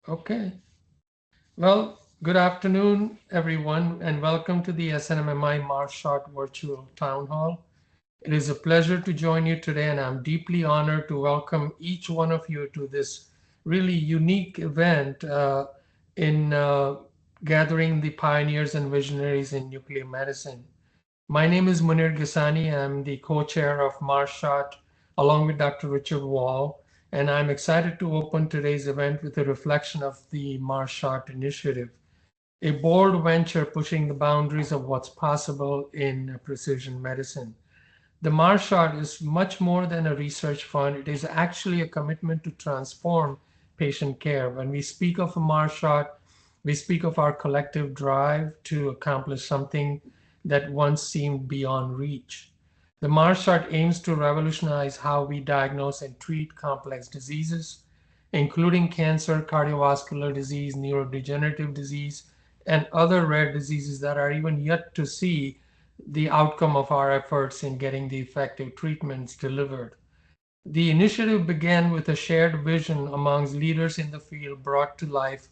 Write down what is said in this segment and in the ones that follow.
Okay. Well, good afternoon, everyone, and welcome to the SNMMI Marshot Virtual Town Hall. It is a pleasure to join you today, and I'm deeply honored to welcome each one of you to this really unique event in gathering the pioneers and visionaries in nuclear medicine. My name is Munir Ghesani. I'm the co-chair of Marshot along with Dr. Richard Wall, and I'm excited to open today's event with a reflection of the Marshot Initiative, a bold venture pushing the boundaries of what's possible in precision medicine. The Marshot is much more than a research fund. It is actually a commitment to transform patient care. When we speak of a Marshot, we speak of our collective drive to accomplish something that once seemed beyond reach. The Marshot aims to revolutionize how we diagnose and treat complex diseases, including cancer, cardiovascular disease, neurodegenerative disease, and other rare diseases that are even yet to see the outcome of our efforts in getting the effective treatments delivered. The initiative began with a shared vision amongst leaders in the field brought to life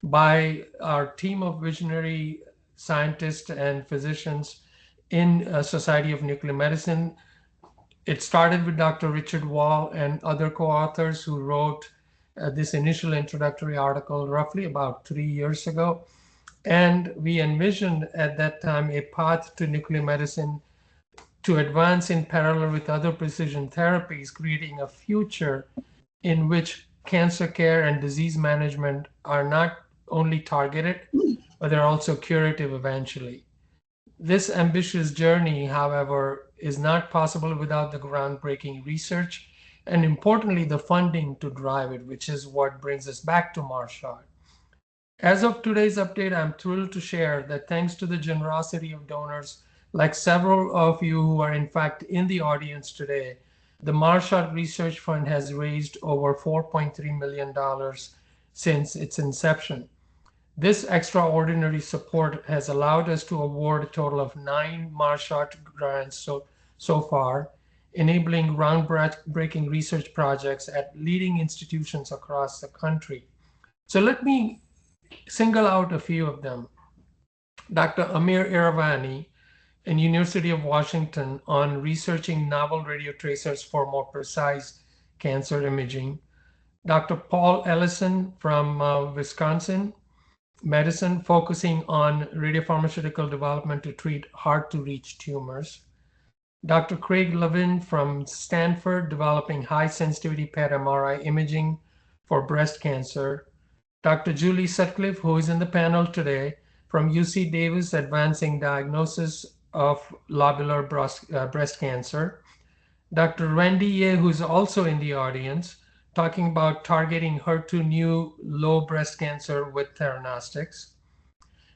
by our team of visionary scientists and physicians in Society of Nuclear Medicine. It started with Dr. Richard Wall and other co-authors who wrote this initial introductory article roughly about 3 years ago. And we envisioned at that time a path to nuclear medicine to advance in parallel with other precision therapies, creating a future in which cancer care and disease management are not only targeted, but they're also curative eventually. This ambitious journey, however, is not possible without the groundbreaking research and importantly, the funding to drive it, which is what brings us back to Marshall. As of today's update, I'm thrilled to share that thanks to the generosity of donors, like several of you who are in fact in the audience today, the Marshall Research Fund has raised over $4.3 million since its inception. This extraordinary support has allowed us to award a total of 9 Marshall grants so far, enabling groundbreaking research projects at leading institutions across the country. So let me single out a few of them. Dr. Amir Iravani in University of Washington on researching novel radio tracers for more precise cancer imaging. Dr. Paul Ellison from Wisconsin Medicine focusing on radiopharmaceutical development to treat hard to reach tumors. Dr. Craig Levin from Stanford developing high sensitivity PET MRI imaging for breast cancer. Dr. Julie Sutcliffe, who is in the panel today, from UC Davis advancing diagnosis of lobular breast cancer. Dr. Randy Ye, who's also in the audience, talking about targeting HER2-neu low breast cancer with Theranostics.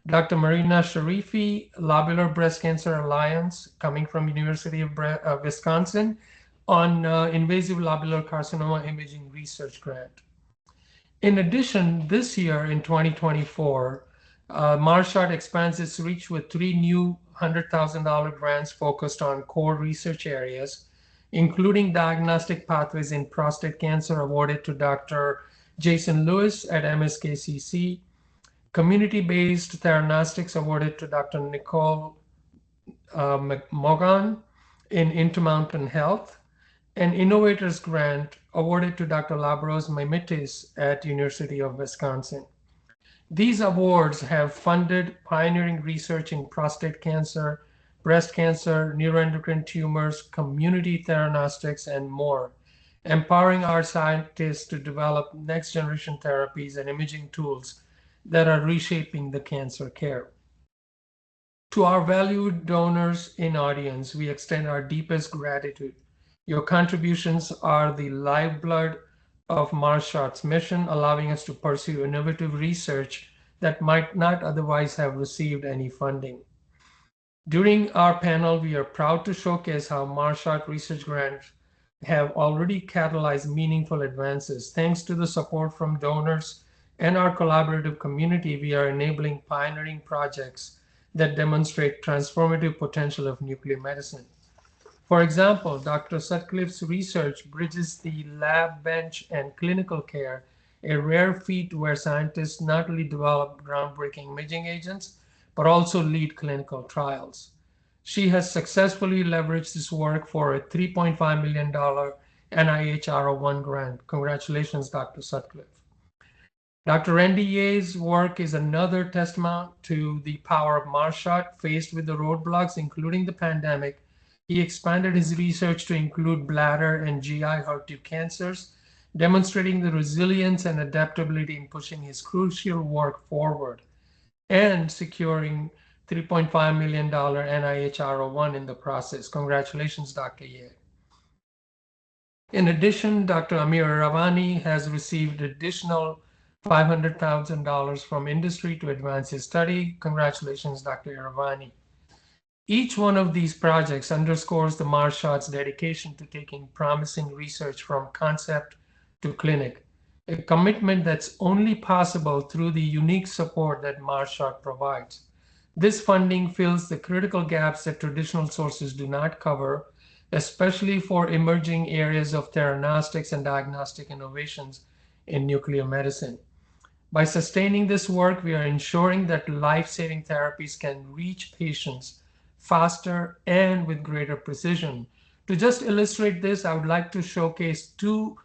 Dr. Marina Sharifi, Lobular Breast Cancer Alliance, coming from University of Wisconsin, on invasive lobular carcinoma imaging research grant. In addition, this year in 2024, Marshot expands its reach with 3 new $100,000 grants focused on core research areas, including diagnostic pathways in prostate cancer awarded to Dr. Jason Lewis at MSKCC, community-based theranostics awarded to Dr. Nicole McMogan in Intermountain Health, an innovators grant awarded to Dr. Labros Mimitis at University of Wisconsin. These awards have funded pioneering research in prostate cancer, breast cancer, neuroendocrine tumors, community theranostics, and more, empowering our scientists to develop next generation therapies and imaging tools that are reshaping the cancer care. To our valued donors in audience, we extend our deepest gratitude. Your contributions are the lifeblood of Marshot's mission, allowing us to pursue innovative research that might not otherwise have received any funding. During our panel, we are proud to showcase how Marshot research grants have already catalyzed meaningful advances. Thanks to the support from donors and our collaborative community, we are enabling pioneering projects that demonstrate transformative potential of nuclear medicine. For example, Dr. Sutcliffe's research bridges the lab bench and clinical care, a rare feat where scientists not only develop groundbreaking imaging agents, but also lead clinical trials. She has successfully leveraged this work for a $3.5 million NIH R01 grant. Congratulations, Dr. Sutcliffe. Dr. Randy Ye's work is another testament to the power of Marshot. Faced with the roadblocks, including the pandemic, he expanded his research to include bladder and GI HER2 cancers, demonstrating the resilience and adaptability in pushing his crucial work forward and securing $3.5 million NIH R01 in the process. Congratulations, Dr. Ye. In addition, Dr. Amir Ravani has received additional $500,000 from industry to advance his study. Congratulations, Dr. Ravani. Each one of these projects underscores the Marshot's dedication to taking promising research from concept to clinic, a commitment that's only possible through the unique support that Marshot provides. This funding fills the critical gaps that traditional sources do not cover, especially for emerging areas of theranostics and diagnostic innovations in nuclear medicine. By sustaining this work, we are ensuring that life-saving therapies can reach patients faster and with greater precision. To just illustrate this, I would like to showcase two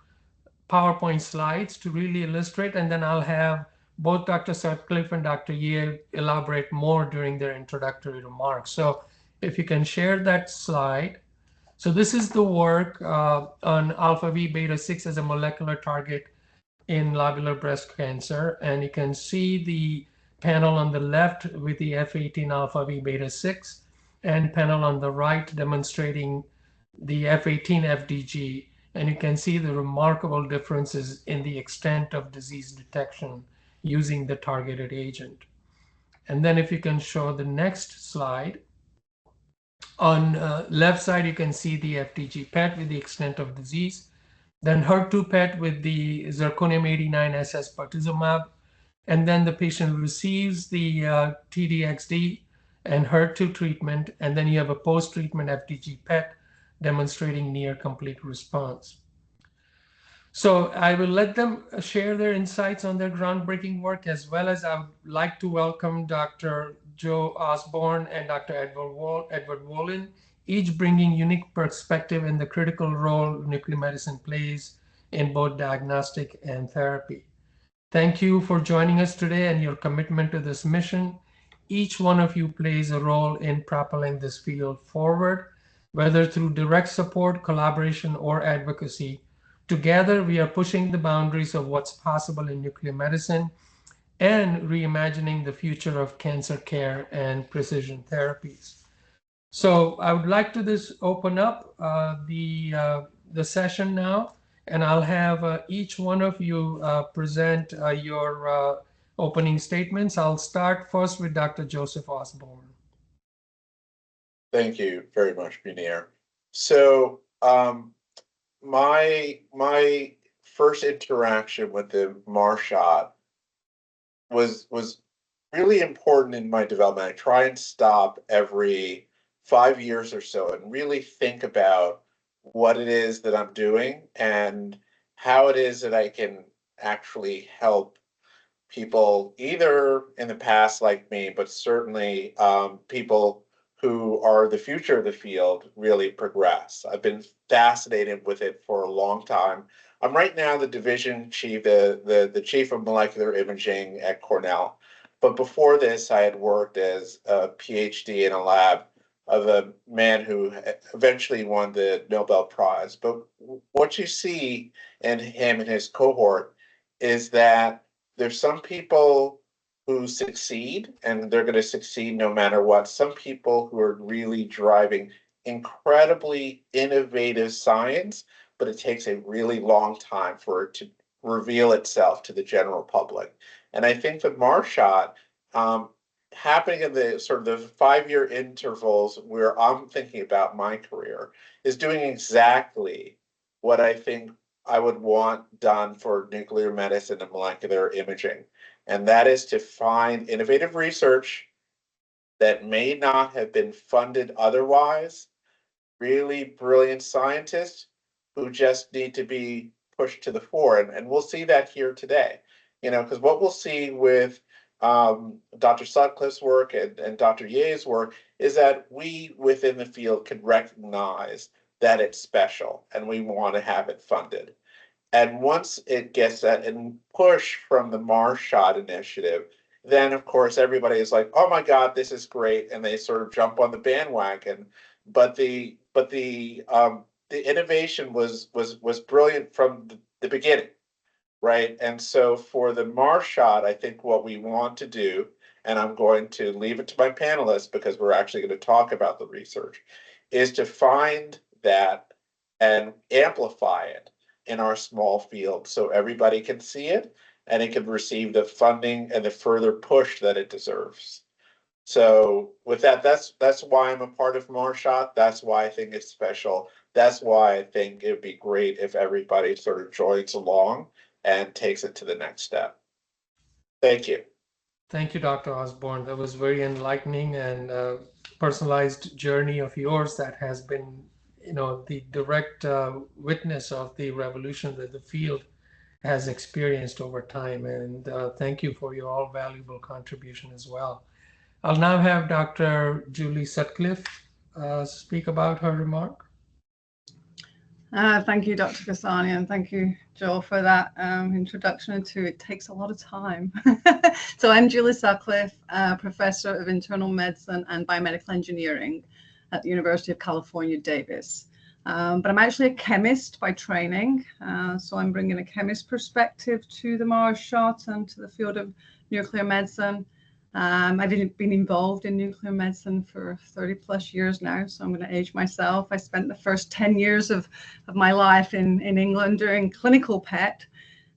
PowerPoint slides to really illustrate, and then I'll have both Dr. Sutcliffe and Dr. Ye elaborate more during their introductory remarks. So if you can share that slide. So this is the work on alpha V beta 6 as a molecular target in lobular breast cancer. And you can see the panel on the left with the F18 alpha V beta 6 and panel on the right demonstrating the F18 FDG. And you can see the remarkable differences in the extent of disease detection using the targeted agent. And then if you can show the next slide. On left side, you can see the FDG PET with the extent of disease. Then HER2 PET with the zirconium-89 SS pertuzumab. And then the patient receives the TDXD and HER2 treatment. And then you have a post-treatment FDG PET demonstrating near complete response. So I will let them share their insights on their groundbreaking work, as well as I would like to welcome Dr. Joe Osborne and Dr. Edward Wolin, each bringing unique perspective in the critical role nuclear medicine plays in both diagnostic and therapy. Thank you for joining us today and your commitment to this mission. Each one of you plays a role in propelling this field forward, whether through direct support, collaboration, or advocacy. Together, we are pushing the boundaries of what's possible in nuclear medicine and reimagining the future of cancer care and precision therapies. So I would like to open up the session now, and I'll have each one of you present your opening statements. I'll start first with Dr. Joseph Osborne. Thank you very much, Munir. So my first interaction with the Marshot was really important in my development. I try and stop every 5 years or so and really think about what it is that I'm doing and how it is that I can actually help people either in the past like me, but certainly people who are the future of the field really progress. I've been fascinated with it for a long time. I'm right now the division chief, the chief of molecular imaging at Cornell. But before this, I had worked as a PhD in a lab of a man who eventually won the Nobel Prize. But what you see in him and his cohort is that there's some people who succeed, and they're going to succeed no matter what. Some people who are really driving incredibly innovative science, but it takes a really long time for it to reveal itself to the general public. And I think the Marshot, happening in the sort of the 5-year intervals where I'm thinking about my career, is doing exactly what I think I would want done for nuclear medicine and molecular imaging. And that is to find innovative research that may not have been funded otherwise, really brilliant scientists who just need to be pushed to the fore, and we'll see that here today. Because what we'll see with Dr. Sutcliffe's work and Dr. Ye's work is that we within the field can recognize that it's special and we want to have it funded. And once it gets that and push from the Marshot initiative, then of course everybody is like, oh my God, this is great, and they sort of jump on the bandwagon. But the innovation was brilliant from the beginning, right? And so for the Marshot, I think what we want to do, and I'm going to leave it to my panelists because we're actually going to talk about the research, is to find that and amplify it in our small field so everybody can see it and it can receive the funding and the further push that it deserves. So with that, that's why I'm a part of Marshot. That's why I think it's special. That's why I think it'd be great if everybody sort of joins along and takes it to the next step. Thank you. Thank you, Dr. Osborne. That was very enlightening and personalized journey of yours that has been, the direct witness of the revolution that the field has experienced over time. And thank you for your all valuable contribution as well. I'll now have Dr. Julie Sutcliffe speak about her remark. Thank you, Dr. Ghesani, and thank you, Joel, for that introduction into it takes a lot of time. So I'm Julie Sutcliffe, Professor of Internal Medicine and Biomedical Engineering at the University of California, Davis. But I'm actually a chemist by training, so I'm bringing a chemist perspective to the Marshot and to the field of nuclear medicine. I've been involved in nuclear medicine for 30 plus years now, so I'm going to age myself. I spent the first 10 years of my life in England doing clinical PET,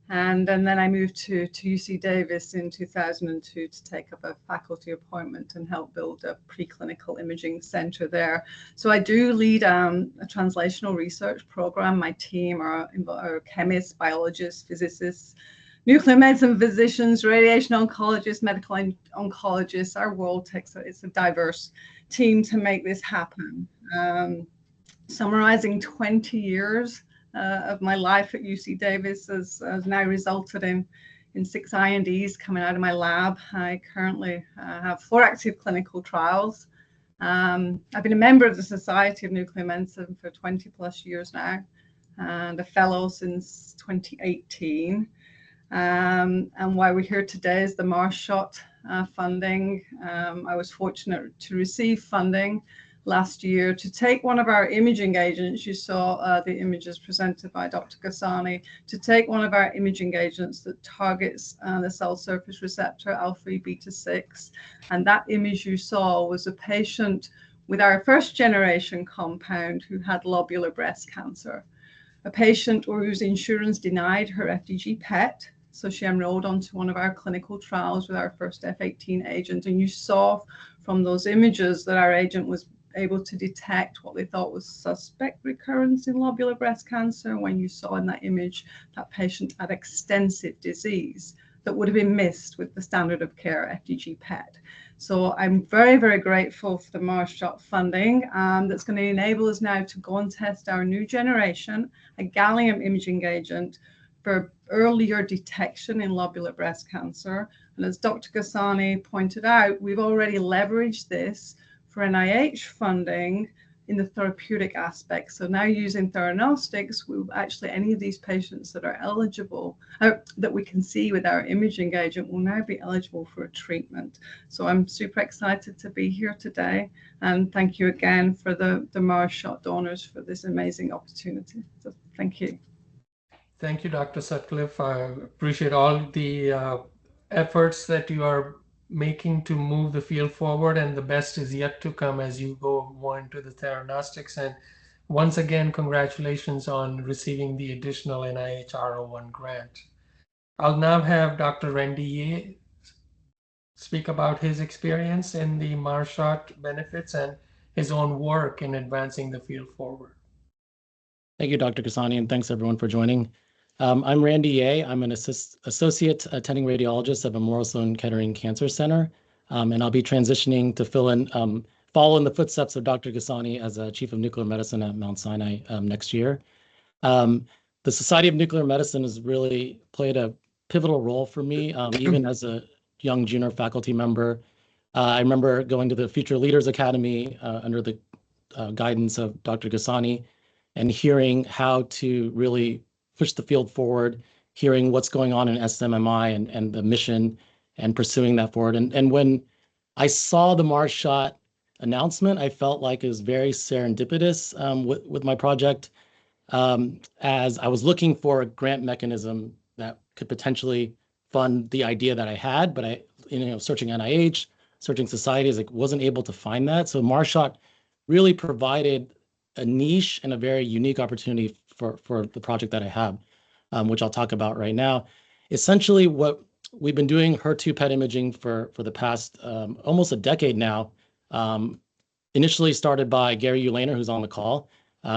and then I moved to UC Davis in 2002 to take up a faculty appointment and help build a preclinical imaging center there. So I do lead a translational research program. My team are chemists, biologists, physicists, nuclear medicine physicians, radiation oncologists, medical oncologists. Our world it's a diverse team to make this happen. Summarizing 20 years of my life at UC Davis has now resulted in 6 INDs coming out of my lab. I currently have 4 active clinical trials. I've been a member of the Society of Nuclear Medicine for 20 plus years now, and a fellow since 2018. And why we're here today is the Marshot funding. I was fortunate to receive funding last year to take one of our imaging agents. You saw the images presented by Dr. Ghesani, to take one of our imaging agents that targets the cell surface receptor alpha beta 6. And that image you saw was a patient with our first generation compound who had lobular breast cancer. A patient whose insurance denied her FDG PET. So she enrolled onto one of our clinical trials with our first F18 agent. And you saw from those images that our agent was able to detect what they thought was suspect recurrence in lobular breast cancer. When you saw in that image, that patient had extensive disease that would have been missed with the standard of care FDG PET. So I'm very, very grateful for the Marshot funding that's going to enable us now to go and test our new generation, a gallium imaging agent for earlier detection in lobular breast cancer. And as Dr. Ghesani pointed out, we've already leveraged this for NIH funding in the therapeutic aspect. So now using Theranostics, any of these patients that are eligible, that we can see with our imaging agent, will now be eligible for a treatment. So I'm super excited to be here today. And thank you again for the Marshot donors for this amazing opportunity. So thank you. Thank you, Dr. Sutcliffe. I appreciate all the efforts that you are making to move the field forward, and the best is yet to come as you go more into the theranostics. And once again, congratulations on receiving the additional NIH R01 grant. I'll now have Dr. Randy Ye speak about his experience in the Marshot benefits and his own work in advancing the field forward. Thank you, Dr. Ghesani, and thanks everyone for joining. I'm Randy Ye. I'm an associate attending radiologist at Memorial Sloan-Kettering Cancer Center, and I'll be transitioning to follow in the footsteps of Dr. Ghesani as Chief of Nuclear Medicine at Mount Sinai next year. the Society of Nuclear Medicine has really played a pivotal role for me, even as a young junior faculty member. I remember going to the Future Leaders Academy under the guidance of Dr. Ghesani and hearing how to really push the field forward, hearing what's going on in SNMMI and the mission and pursuing that forward. And when I saw the Mars shot announcement, I felt like it was very serendipitous with my project, as I was looking for a grant mechanism that could potentially fund the idea that I had, but I, searching NIH, searching societies, like wasn't able to find that. So Mars shot really provided a niche and a very unique opportunity for the project that I have, which I'll talk about right now. Essentially, what we've been doing HER2 PET imaging for the past almost a decade now. Initially started by Gary Ulaner, who's on the call,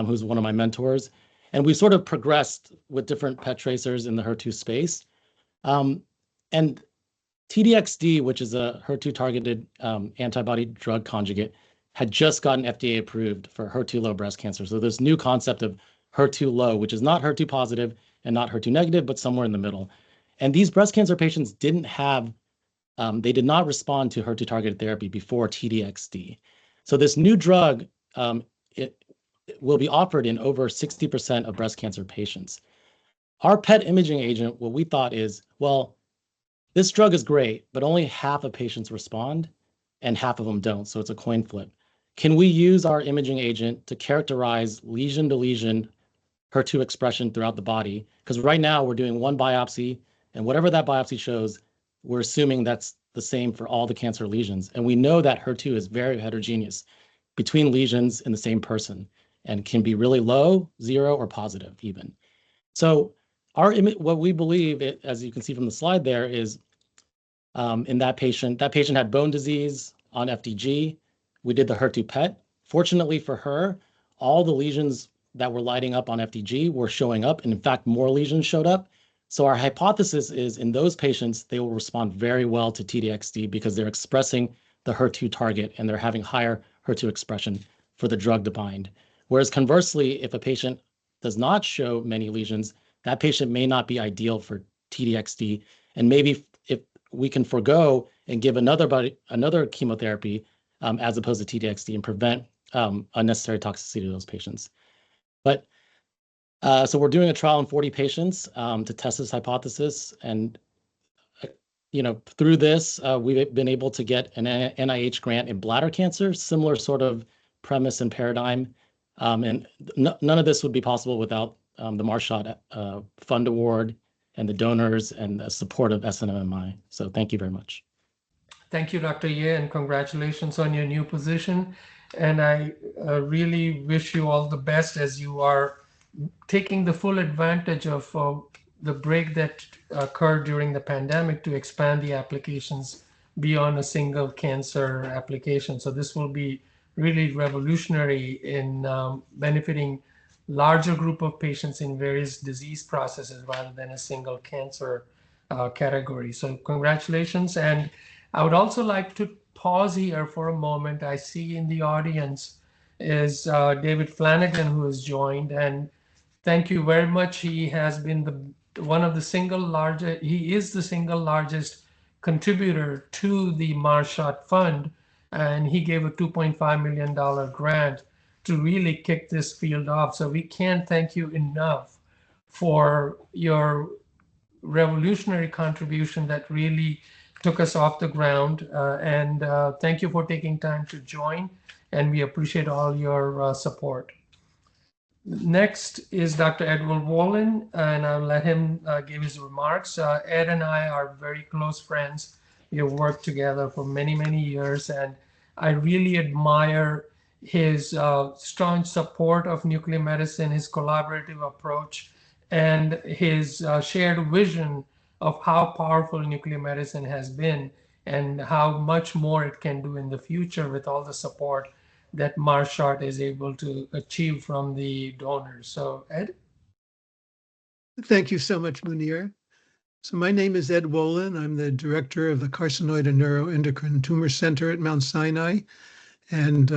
who's one of my mentors. And we sort of progressed with different PET tracers in the HER2 space. And TDXD, which is a HER2-targeted antibody drug conjugate, had just gotten FDA approved for HER2-low breast cancer. So this new concept of HER2-low, which is not HER2 positive and not HER2 negative, but somewhere in the middle. And these breast cancer patients didn't have, they did not respond to HER2-targeted therapy before TDXD. So this new drug, it will be offered in over 60% of breast cancer patients. Our PET imaging agent, what we thought is, well, this drug is great, but only half of patients respond and half of them don't. So it's a coin flip. Can we use our imaging agent to characterize lesion to lesion HER2 expression throughout the body? Because right now we're doing one biopsy, and whatever that biopsy shows, we're assuming that's the same for all the cancer lesions. And we know that HER2 is very heterogeneous between lesions in the same person and can be really low, 0, or positive even. So what we believe, as you can see from the slide there, is in that patient had bone disease on FDG. We did the HER2 PET. Fortunately for her, all the lesions that were lighting up on FDG were showing up, and in fact, more lesions showed up. So our hypothesis is in those patients, they will respond very well to TDXD because they're expressing the HER2 target and they're having higher HER2 expression for the drug to bind. Whereas conversely, if a patient does not show many lesions, that patient may not be ideal for TDXD. And maybe if we can forego and give another chemotherapy as opposed to TDXD and prevent unnecessary toxicity to those patients. But so we're doing a trial in 40 patients to test this hypothesis. And through this, we've been able to get an NIH grant in bladder cancer, similar sort of premise and paradigm. And none of this would be possible without the Mars Shot Fund Award and the donors and the support of SNMMI. So thank you very much. Thank you, Dr. Ye, and congratulations on your new position. And I really wish you all the best as you are taking the full advantage of the break that occurred during the pandemic to expand the applications beyond a single cancer application. So this will be really revolutionary in benefiting larger group of patients in various disease processes rather than a single cancer category. So congratulations. And I would also like to pause here for a moment. I see in the audience is David Flanagan, who has joined, and thank you very much. He has been he is the single largest contributor to the Mars Shot Fund, and he gave a $2.5 million grant to really kick this field off. So we can't thank you enough for your revolutionary contribution that really took us off the ground. And thank you for taking time to join, and we appreciate all your support. Next is Dr. Edward Wolin, and I'll let him give his remarks. Ed and I are very close friends. We have worked together for many, many years, and I really admire his strong support of nuclear medicine, his collaborative approach, and his shared vision of how powerful nuclear medicine has been and how much more it can do in the future with all the support that Mars Shot is able to achieve from the donors. So Ed? Thank you so much, Munir. So my name is Ed Wolin. I'm the director of the Carcinoid and Neuroendocrine Tumor Center at Mount Sinai. And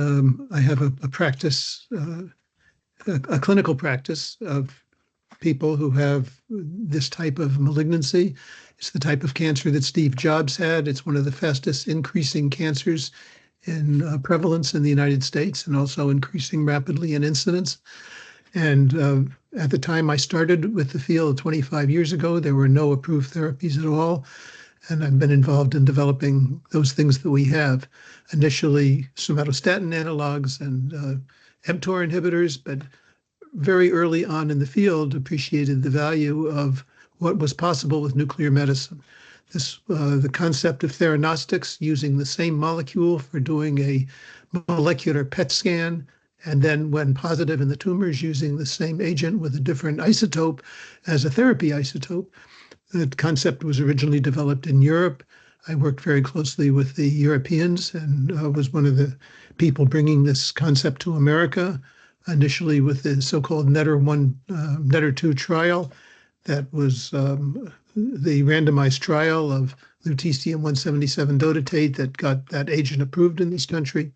I have a practice, a clinical practice of people who have this type of malignancy. It's the type of cancer that Steve Jobs had. It's one of the fastest increasing cancers in prevalence in the United States, and also increasing rapidly in incidence. And at the time I started with the field 25 years ago, there were no approved therapies at all. And I've been involved in developing those things that we have. Initially, somatostatin analogs and mTOR inhibitors, but very early on in the field appreciated the value of what was possible with nuclear medicine. The concept of theranostics, using the same molecule for doing a molecular PET scan, and then when positive in the tumors, using the same agent with a different isotope as a therapy isotope. The concept was originally developed in Europe. I worked very closely with the Europeans and was one of the people bringing this concept to America, initially with the so-called NETTER-2 trial. That was the randomized trial of lutetium-177 dotatate that got that agent approved in this country.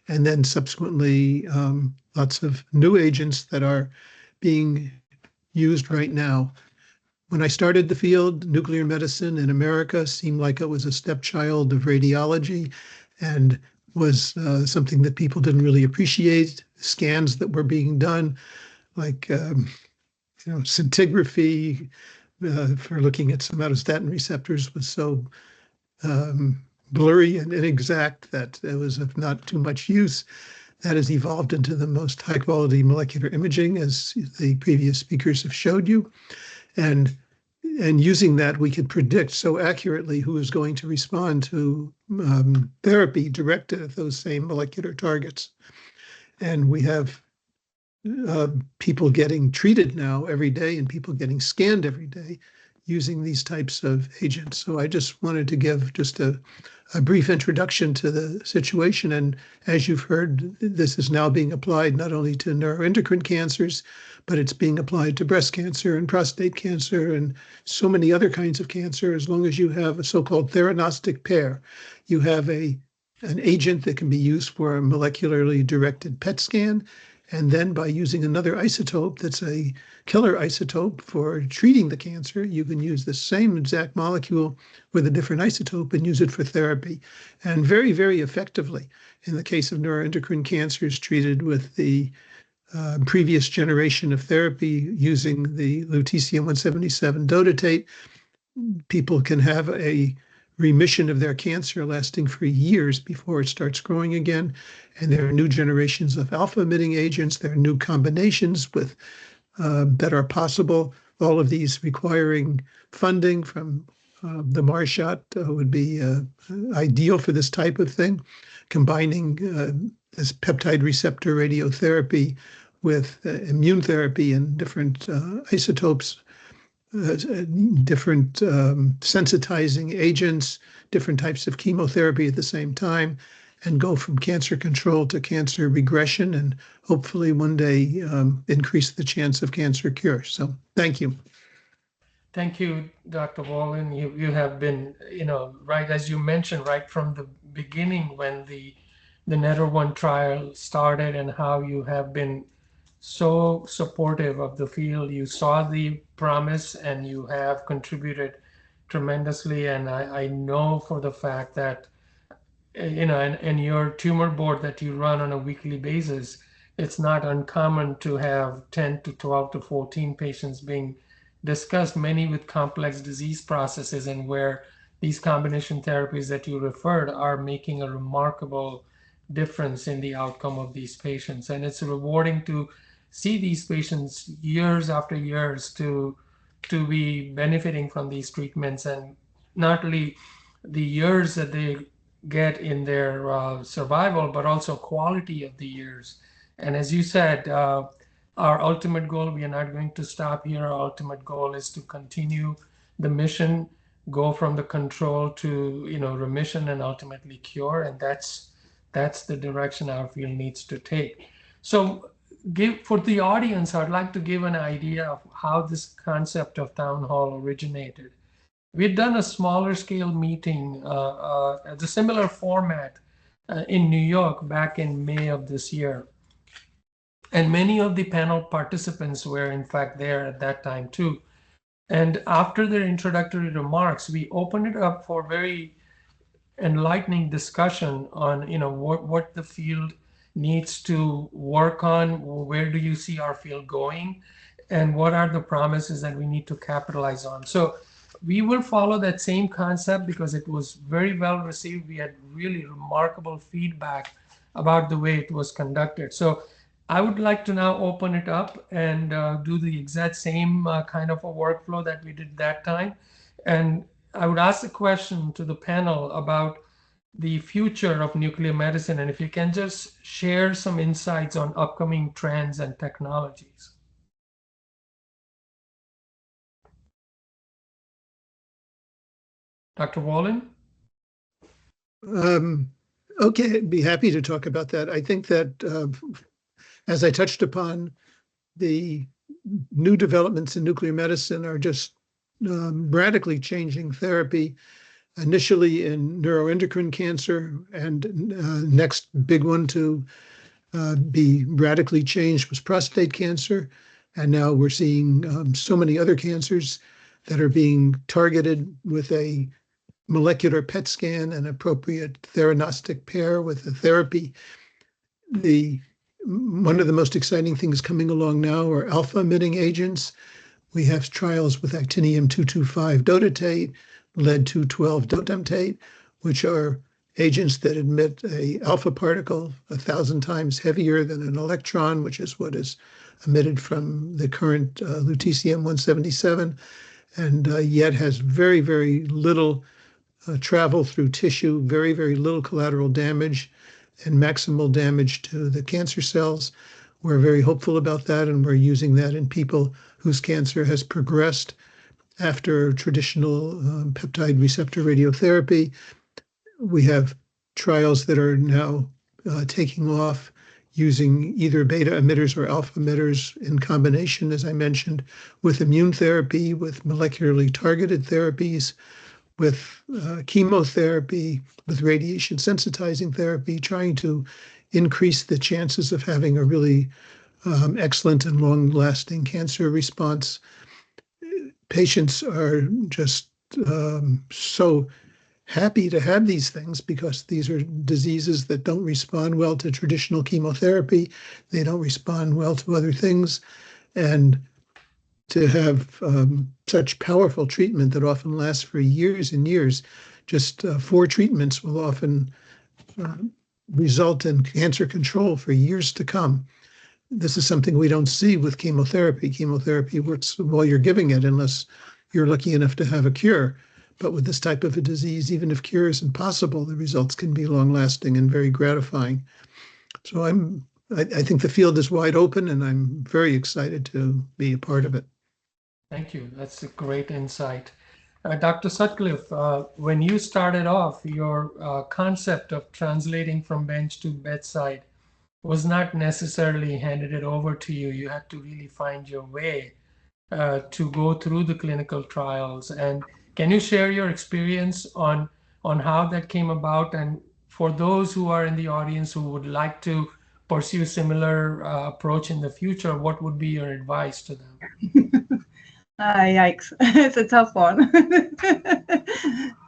And then subsequently, lots of new agents that are being used right now. When I started the field, nuclear medicine in America seemed like it was a stepchild of radiology and was something that people didn't really appreciate. Scans that were being done, like scintigraphy for looking at somatostatin receptors, was so blurry and inexact that it was of not too much use. That has evolved into the most high-quality molecular imaging, as the previous speakers have showed you. And using that, we could predict so accurately who is going to respond to therapy directed at those same molecular targets. And we have people getting treated now every day and people getting scanned every day using these types of agents. So I just wanted to give just a brief introduction to the situation. And as you've heard, this is now being applied not only to neuroendocrine cancers, but it's being applied to breast cancer and prostate cancer and so many other kinds of cancer. As long as you have a so-called theranostic pair, you have an agent that can be used for a molecularly directed PET scan. And then by using another isotope that's a killer isotope for treating the cancer, you can use the same exact molecule with a different isotope and use it for therapy. And very, very effectively. In the case of neuroendocrine cancers treated with the previous generation of therapy using the lutetium-177 dotatate, people can have a remission of their cancer lasting for years before it starts growing again. And there are new generations of alpha-emitting agents. There are new combinations with that are possible. All of these requiring funding from the Marshot would be ideal for this type of thing, combining this peptide receptor radiotherapy with immune therapy and different isotopes, different sensitizing agents, different types of chemotherapy at the same time, and go from cancer control to cancer regression, and hopefully one day increase the chance of cancer cure. So thank you. Thank you, Dr. Wolin. You have been, right as you mentioned, right from the beginning when the NETTER-1 trial started, and how you have been so supportive of the field. You saw the promise and you have contributed tremendously. And I know for the fact that, and your tumor board that you run on a weekly basis, it's not uncommon to have 10 to 12 to 14 patients being discussed, many with complex disease processes, and where these combination therapies that you referred are making a remarkable difference in the outcome of these patients. And it's rewarding to see these patients years after years to be benefiting from these treatments, and not only the years that they get in their survival, but also quality of the years. And as you said, our ultimate goal, we are not going to stop here. Our ultimate goal is to continue the mission, go from the control to remission and ultimately cure, and that's the direction our field needs to take. So for the audience, I'd like to give an idea of how this concept of town hall originated. We'd done a smaller scale meeting at a similar format in New York back in May of this year. And many of the panel participants were in fact there at that time too. And after their introductory remarks, we opened it up for very enlightening discussion on, what the field needs to work on, where do you see our field going, and what are the promises that we need to capitalize on. So we will follow that same concept because it was very well received. We had really remarkable feedback about the way it was conducted. So I would like to now open it up and do the exact same kind of a workflow that we did that time. And I would ask a question to the panel about the future of nuclear medicine, and if you can just share some insights on upcoming trends and technologies. Dr. Wolin? Okay, I'd be happy to talk about that. I think that as I touched upon, the new developments in nuclear medicine are just radically changing therapy, initially in neuroendocrine cancer, and next big one to be radically changed was prostate cancer. And now we're seeing so many other cancers that are being targeted with a molecular PET scan and appropriate theranostic pair with the therapy. One of the most exciting things coming along now are alpha-emitting agents. We have trials with actinium-225 dotatate, lead-212 dotamtate, which are agents that emit a alpha particle 1,000 times heavier than an electron, which is what is emitted from the current lutetium-177, and yet has very, very little travel through tissue, very, very little collateral damage, and maximal damage to the cancer cells. We're very hopeful about that, and we're using that in people whose cancer has progressed after traditional peptide receptor radiotherapy. We have trials that are now taking off using either beta emitters or alpha emitters in combination, as I mentioned, with immune therapy, with molecularly targeted therapies, with chemotherapy, with radiation sensitizing therapy, trying to increase the chances of having a really excellent and long-lasting cancer response. Patients are just so happy to have these things because these are diseases that don't respond well to traditional chemotherapy. They don't respond well to other things. And to have such powerful treatment that often lasts for years and years, just 4 treatments will often result in cancer control for years to come. This is something we don't see with chemotherapy. Chemotherapy works while you're giving it, unless you're lucky enough to have a cure. But with this type of a disease, even if cure isn't possible, the results can be long-lasting and very gratifying. So I think the field is wide open, and I'm very excited to be a part of it. Thank you. That's a great insight. Dr. Sutcliffe, when you started off, your concept of translating from bench to bedside was not necessarily handed it over to you. You had to really find your way to go through the clinical trials. And can you share your experience on how that came about? And for those who are in the audience who would like to pursue similar approach in the future, what would be your advice to them? Yikes, it's a tough one.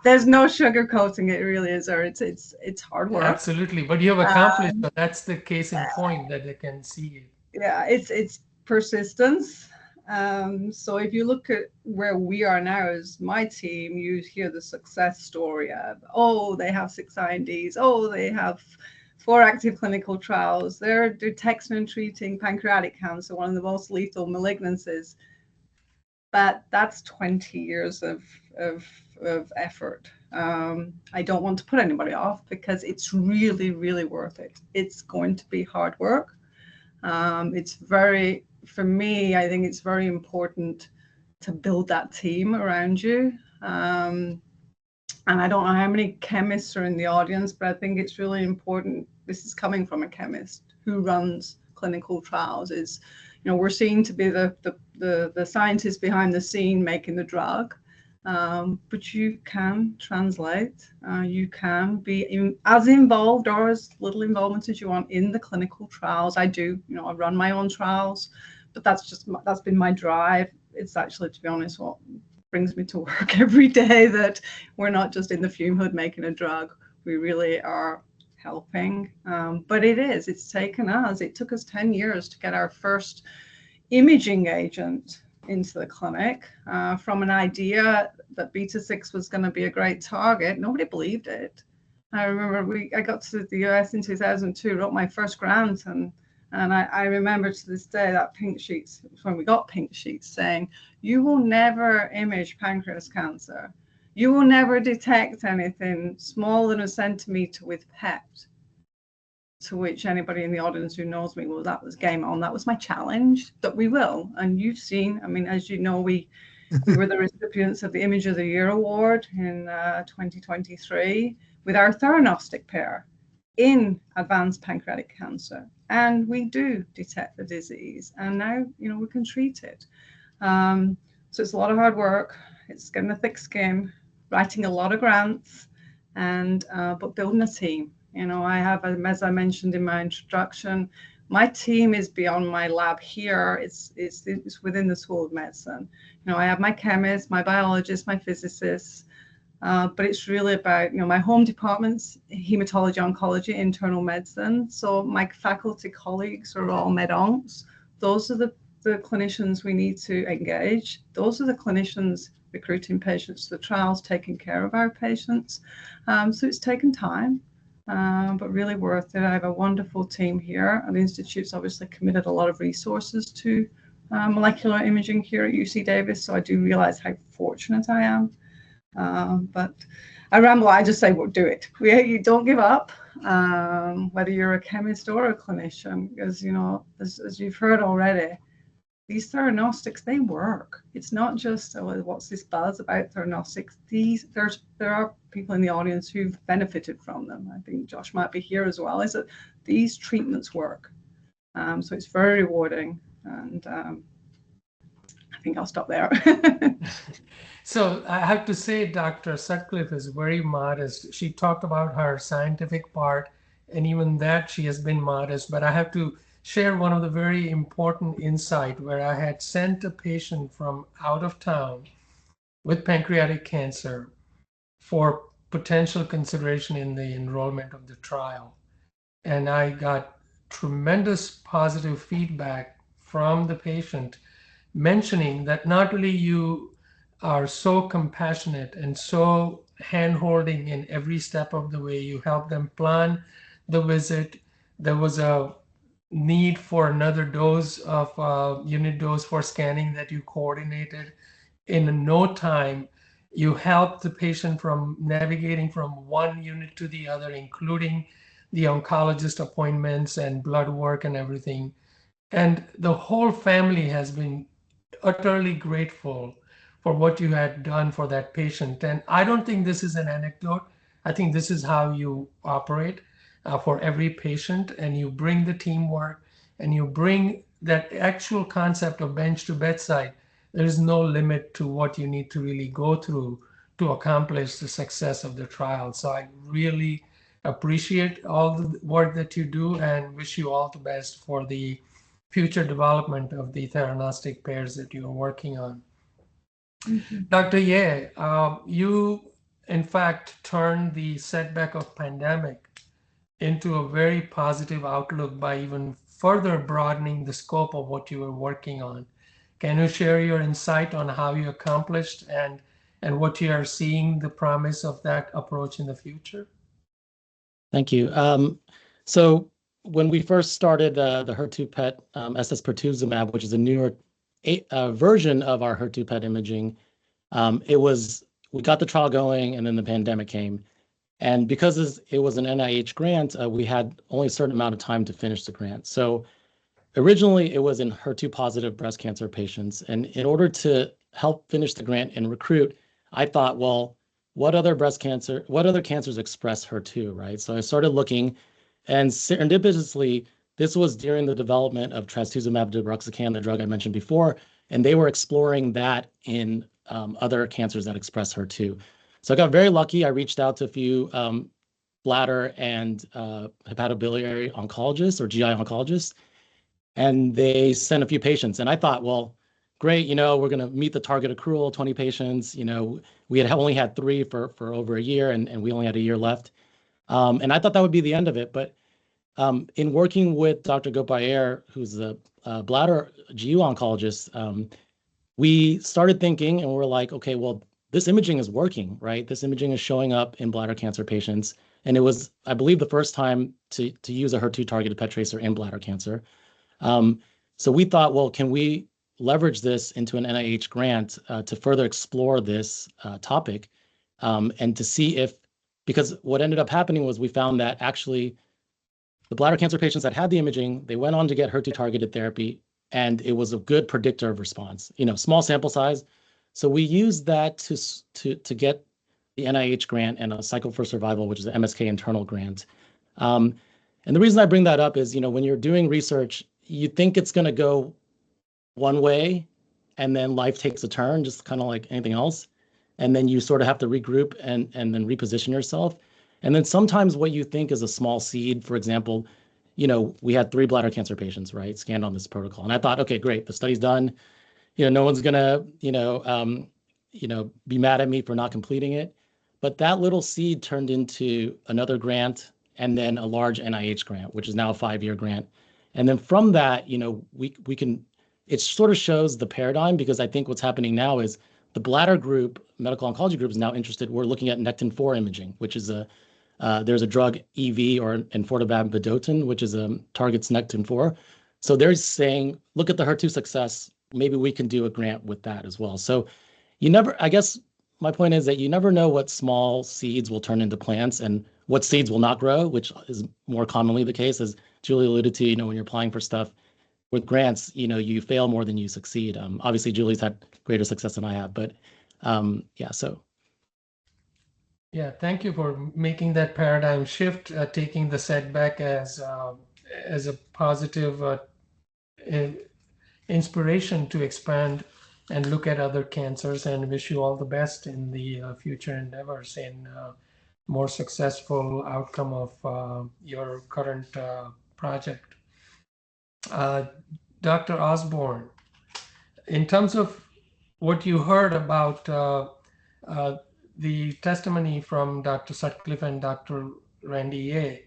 There's no sugarcoating it, really, is there? It's hard work. Absolutely, but you have accomplished, but that's the case in point that they can see it. Yeah, it's persistence. So if you look at where we are now as my team, you hear the success story of, oh, they have 6 INDs, oh, they have 4 active clinical trials, they're detecting and treating pancreatic cancer, one of the most lethal malignancies. But that's 20 years of effort. I don't want to put anybody off because it's really, really worth it. It's going to be hard work. For me, I think it's very important to build that team around you. And I don't know how many chemists are in the audience, but I think it's really important. This is coming from a chemist who runs clinical trials. Is, we're seen to be the scientists behind the scene making the drug, But you can translate, you can be as involved or as little involvement as you want in the clinical trials. I do, I run my own trials, but that's been my drive. It's actually, to be honest, what brings me to work every day, that we're not just in the fume hood making a drug. We really are helping. But it's taken us, it took us 10 years to get our first imaging agent into the clinic, from an idea that beta-6 was going to be a great target. Nobody believed it. I remember I got to the US in 2002, wrote my first grant, and I remember to this day that pink sheets, when we got pink sheets, saying, you will never image pancreas cancer. You will never detect anything smaller than a centimeter with PET. To which anybody in the audience who knows me, well, that was game on. That was my challenge, that we will. And you've seen, I mean, as you know, we were the recipients of the Image of the Year Award in 2023 with our theranostic pair in advanced pancreatic cancer. And we do detect the disease. And now, we can treat it. So it's a lot of hard work. It's getting a thick skin, writing a lot of grants, and but building a team. I have, as I mentioned in my introduction, my team is beyond my lab here. It's within the School of Medicine. I have my chemists, my biologists, my physicists, but it's really about, my home department's hematology, oncology, internal medicine. So my faculty colleagues are all med-oncs. Those are the clinicians we need to engage. Those are the clinicians recruiting patients to the trials, taking care of our patients. So it's taken time. But really worth it. I have a wonderful team here, and the Institute's obviously committed a lot of resources to molecular imaging here at UC Davis, so I do realize how fortunate I am. But I ramble, I just say, well, do it. You don't give up, whether you're a chemist or a clinician, because, as you've heard already, these theranostics, they work. It's not just, what's this buzz about theranostics? There are people in the audience who've benefited from them. I think Josh might be here as well, is that these treatments work. So it's very rewarding. And I think I'll stop there. So I have to say, Dr. Sutcliffe is very modest. She talked about her scientific part, and even that she has been modest, but I have to share one of the very important insight where I had sent a patient from out of town with pancreatic cancer for potential consideration in the enrollment of the trial. And I got tremendous positive feedback from the patient mentioning that not only you are so compassionate and so hand-holding in every step of the way, you help them plan the visit. There was a need for another dose of unit dose for scanning that you coordinated. In no time, you help the patient from navigating from one unit to the other, including the oncologist appointments and blood work and everything. And the whole family has been utterly grateful for what you had done for that patient. And I don't think this is an anecdote. I think this is how you operate for every patient, and you bring the teamwork and you bring that actual concept of bench to bedside. There is no limit to what you need to really go through to accomplish the success of the trial. So I really appreciate all the work that you do and wish you all the best for the future development of the theranostic pairs that you are working on. Dr. Ye, you in fact turned the setback of pandemic into a very positive outlook by even further broadening the scope of what you were working on. Can you share your insight on how you accomplished and what you are seeing the promise of that approach in the future? Thank you. So when we first started the HER2 PET SS pertuzumab, which is a newer version of our HER2 PET imaging, we got the trial going, and then the pandemic came. And because it was an NIH grant, we had only a certain amount of time to finish the grant. So originally, it was in HER2 positive breast cancer patients. And in order to help finish the grant and recruit, I thought, well, what other cancers express HER2, right? So I started looking, and serendipitously, this was during the development of trastuzumab deruxtecan, the drug I mentioned before, and they were exploring that in other cancers that express HER2. So I got very lucky. I reached out to a few bladder and hepatobiliary oncologists or GI oncologists, and they sent a few patients. And I thought, well, great, we're going to meet the target accrual, 20 patients. We had only had 3 for over a year, and we only had a year left. And I thought that would be the end of it. But in working with Dr. Gopayer, who's a bladder GU oncologist, we started thinking, and we're like, okay, well, this imaging is working, right? This imaging is showing up in bladder cancer patients. And it was, I believe, the first time to use a HER2-targeted PET tracer in bladder cancer. So we thought, well, can we leverage this into an NIH grant to further explore this topic and to see if, because what ended up happening was we found that actually the bladder cancer patients that had the imaging, they went on to get HER2-targeted therapy, and it was a good predictor of response. Small sample size. So we used that to get the NIH grant and a Cycle for Survival, which is an MSK internal grant. And the reason I bring that up is, when you're doing research, you think it's going to go one way, and then life takes a turn, just kind of like anything else. And then you sort of have to regroup and then reposition yourself. And then sometimes what you think is a small seed, for example, we had 3 bladder cancer patients, right, scanned on this protocol. And I thought, okay, great, the study's done. No one's going to, be mad at me for not completing it. But that little seed turned into another grant and then a large NIH grant, which is now a 5-year grant. And then from that, we can, it sort of shows the paradigm, because I think what's happening now is the bladder group, medical oncology group, is now interested. We're looking at Nectin-4 imaging, which is there's a drug EV or enfortumab vedotin, which is targets Nectin-4. So they're saying, look at the HER2 success. Maybe we can do a grant with that as well. So I guess my point is that you never know what small seeds will turn into plants and what seeds will not grow, which is more commonly the case, as Julie alluded to, when you're applying for stuff with grants, you fail more than you succeed. Obviously, Julie's had greater success than I have, but yeah, so. Yeah, thank you for making that paradigm shift, taking the setback as a positive inspiration to expand and look at other cancers, and wish you all the best in the future endeavors in more successful outcome of your current project. Dr. Osborne, in terms of what you heard about the testimony from Dr. Sutcliffe and Dr. Randy Ye,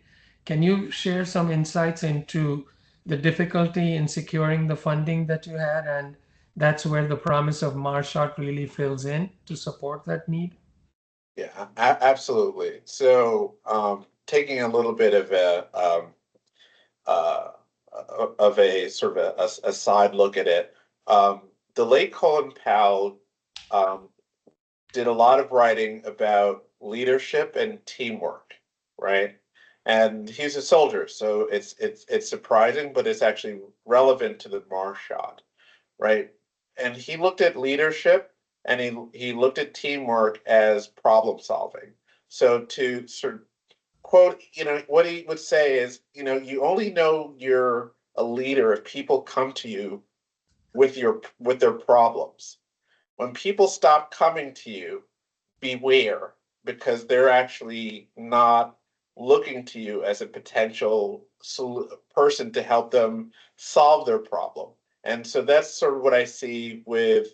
can you share some insights into the difficulty in securing the funding that you had, and that's where the promise of Marshot really fills in to support that need? Yeah, absolutely. So taking a little bit of a sort of a side look at it, the late Colin Powell did a lot of writing about leadership and teamwork, right? And he's a soldier, so it's surprising, but it's actually relevant to the Marshot, right? And he looked at leadership and he looked at teamwork as problem solving. So to sort of quote, what he would say is, you only know you're a leader if people come to you with their problems. When people stop coming to you, beware, because they're actually not looking to you as a potential person to help them solve their problem. And so that's sort of what I see with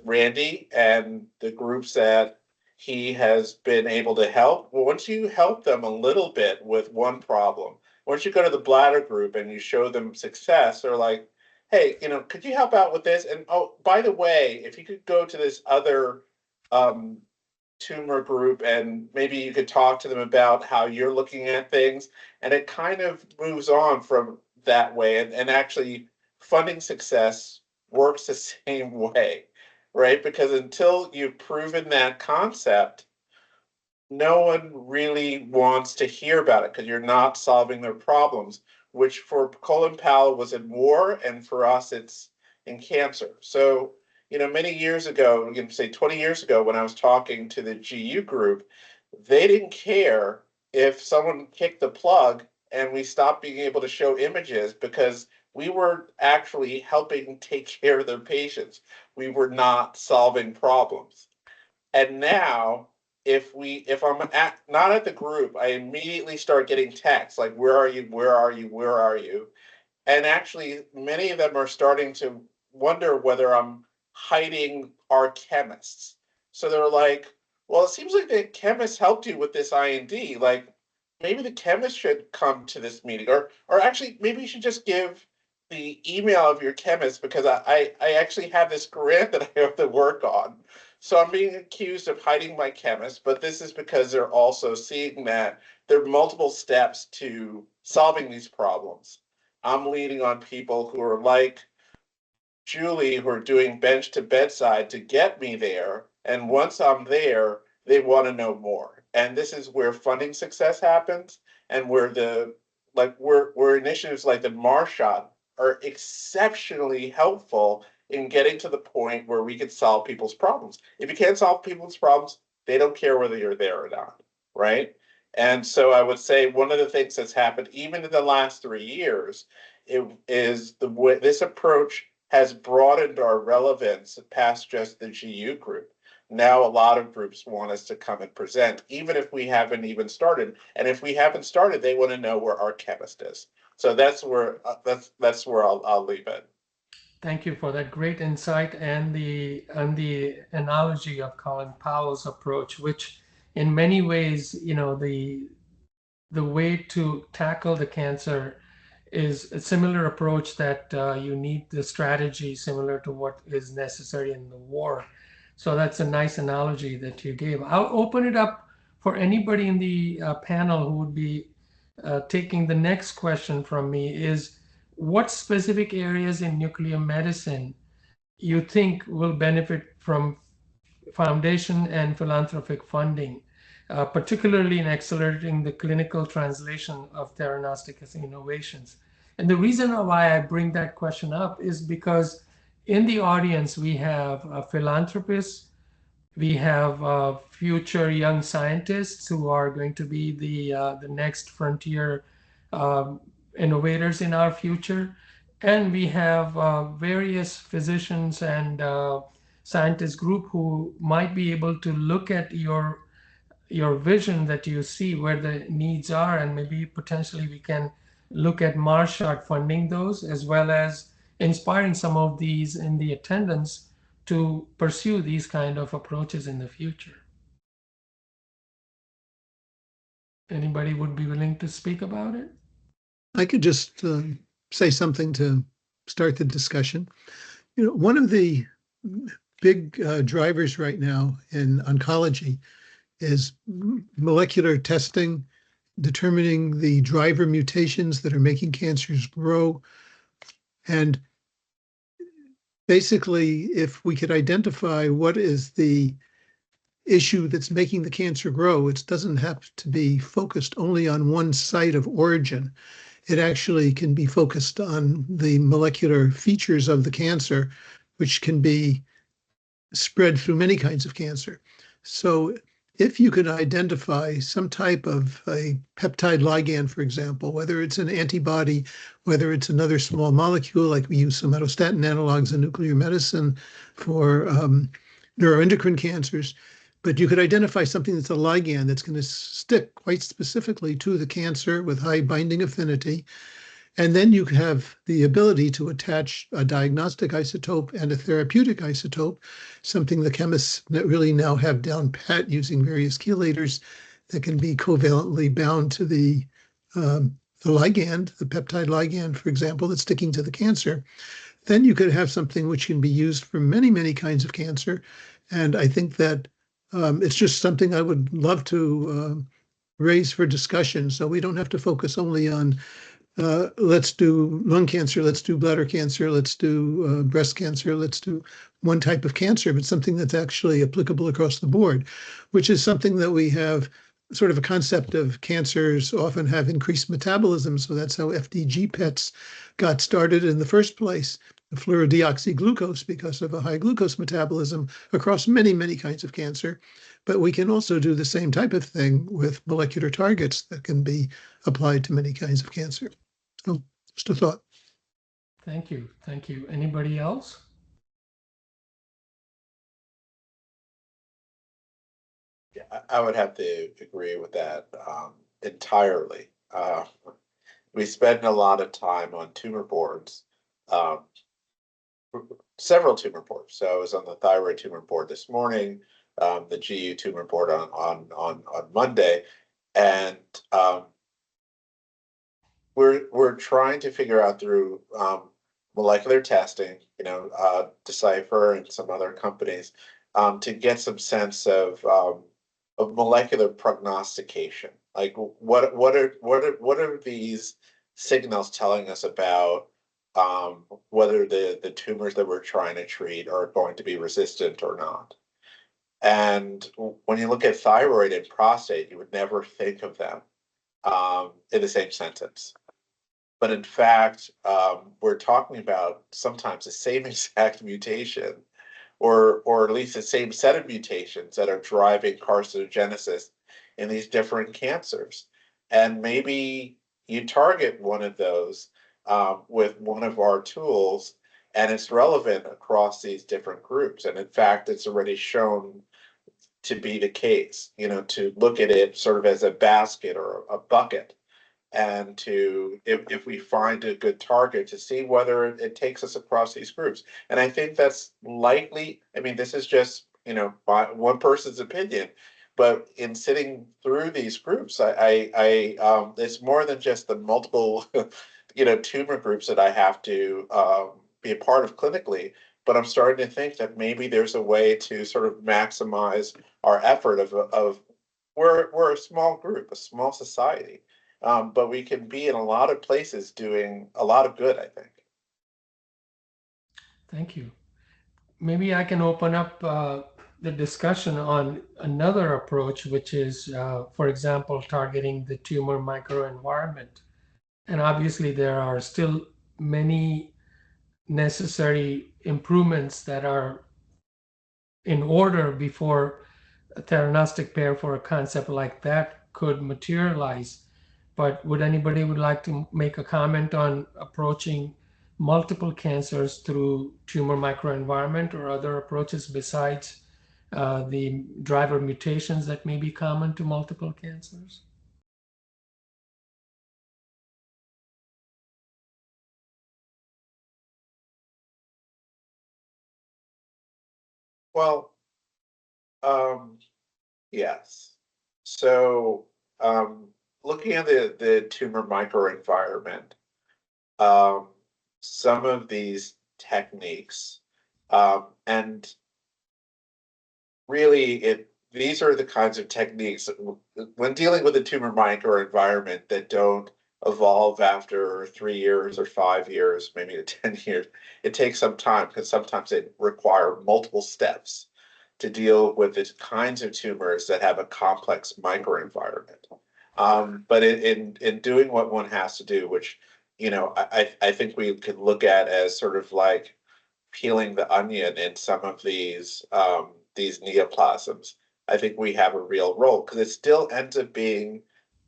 Randy and the groups that he has been able to help. Well, once you help them a little bit with one problem, once you go to the bladder group and you show them success, they're like, hey, could you help out with this? And oh, by the way, if you could go to this other tumor group and maybe you could talk to them about how you're looking at things. And it kind of moves on from that way. And actually funding success works the same way, right? Because until you've proven that concept, no one really wants to hear about it because you're not solving their problems, which for Colin Powell was in war, and for us it's in cancer. So, many years ago, say 20 years ago, when I was talking to the GU group, they didn't care if someone kicked the plug and we stopped being able to show images because we were actually helping take care of their patients. We were not solving problems. And now, if I'm not at the group, I immediately start getting texts like, where are you? Where are you? Where are you? And actually, many of them are starting to wonder whether I'm hiding our chemists. So they're like, well, it seems like the chemist helped you with this IND. Like, maybe the chemist should come to this meeting, or actually, maybe you should just give the email of your chemist, because I actually have this grant that I have to work on. So I'm being accused of hiding my chemist, but this is because they're also seeing that there are multiple steps to solving these problems. I'm leaning on people who are like Julie, who are doing bench to bedside to get me there. And once I'm there, they want to know more. And this is where funding success happens, and where where initiatives like the Marshot are exceptionally helpful in getting to the point where we can solve people's problems. If you can't solve people's problems, they don't care whether you're there or not, right? And so I would say one of the things that's happened even in the last 3 years, it is the way this approach has broadened our relevance past just the GU group. Now a lot of groups want us to come and present, even if we haven't even started. And if we haven't started, they want to know where our chemist is. So that's where I'll leave it. Thank you for that great insight and the analogy of Colin Powell's approach, which in many ways, the way to tackle the cancer is a similar approach that you need the strategy similar to what is necessary in the war. So that's a nice analogy that you gave. I'll open it up for anybody in the panel who would be taking the next question from me is, what specific areas in nuclear medicine you think will benefit from foundation and philanthropic funding, particularly in accelerating the clinical translation of theranostic innovations? And the reason why I bring that question up is because in the audience, we have philanthropists, we have future young scientists who are going to be the next frontier innovators in our future. And we have various physicians and scientist group who might be able to look at your vision that you see where the needs are, and maybe potentially we can look at Marshot funding those, as well as inspiring some of these in the attendance to pursue these kind of approaches in the future. Anybody would be willing to speak about it? I could just say something to start the discussion. One of the big drivers right now in oncology is molecular testing, determining the driver mutations that are making cancers grow. And basically, if we could identify what is the issue that's making the cancer grow, it doesn't have to be focused only on one site of origin. It actually can be focused on the molecular features of the cancer, which can be spread through many kinds of cancer. So if you could identify some type of a peptide ligand, for example, whether it's an antibody, whether it's another small molecule, like we use somatostatin analogs in nuclear medicine for neuroendocrine cancers, but you could identify something that's a ligand that's going to stick quite specifically to the cancer with high binding affinity. And then you have the ability to attach a diagnostic isotope and a therapeutic isotope, something the chemists really now have down pat using various chelators that can be covalently bound to the ligand, the peptide ligand, for example, that's sticking to the cancer. Then you could have something which can be used for many, many kinds of cancer. And I think that it's just something I would love to raise for discussion. So we don't have to focus only on let's do lung cancer, let's do bladder cancer, let's do breast cancer, let's do one type of cancer, but something that's actually applicable across the board, which is something that we have sort of a concept of cancers often have increased metabolism. So that's how FDG PETs got started in the first place, fluorodeoxyglucose, because of a high glucose metabolism across many, many kinds of cancer. But we can also do the same type of thing with molecular targets that can be applied to many kinds of cancer. So just a thought. Thank you. Thank you. Anybody else? Yeah, I would have to agree with that entirely. We spend a lot of time on tumor boards, um, several tumor boards. So I was on the thyroid tumor board this morning, the GU tumor board on Monday, and we're trying to figure out through molecular testing, Decipher and some other companies, to get some sense of molecular prognostication. Like what are these signals telling us about whether the tumors that we're trying to treat are going to be resistant or not? And when you look at thyroid and prostate, you would never think of them in the same sentence. But in fact, we're talking about sometimes the same exact mutation, or at least the same set of mutations that are driving carcinogenesis in these different cancers. And maybe you target one of those with one of our tools, and it's relevant across these different groups. And in fact, it's already shown to be the case, to look at it sort of as a basket or a bucket, and to, if we find a good target, to see whether it takes us across these groups. And I think that's likely, I mean, this is just, one person's opinion, but in sitting through these groups, it's more than just the multiple, tumor groups that I have to be a part of clinically, but I'm starting to think that maybe there's a way to sort of maximize our effort of we're a small group, a small society. But we can be in a lot of places doing a lot of good, I think. Thank you. Maybe I can open up the discussion on another approach, which is, for example, targeting the tumor microenvironment. And obviously, there are still many necessary improvements that are in order before a theranostic pair for a concept like that could materialize. But would anybody would like to make a comment on approaching multiple cancers through tumor microenvironment or other approaches besides the driver mutations that may be common to multiple cancers? Well, yes. So, looking at the tumor microenvironment, some of these techniques, and really these are the kinds of techniques that, when dealing with the tumor microenvironment, that don't evolve after 3 years or 5 years, maybe 10 years. It takes some time because sometimes it require multiple steps to deal with the kinds of tumors that have a complex microenvironment. But in doing what one has to do, which I think we could look at as sort of like peeling the onion in some of these neoplasms, I think we have a real role because it still ends up being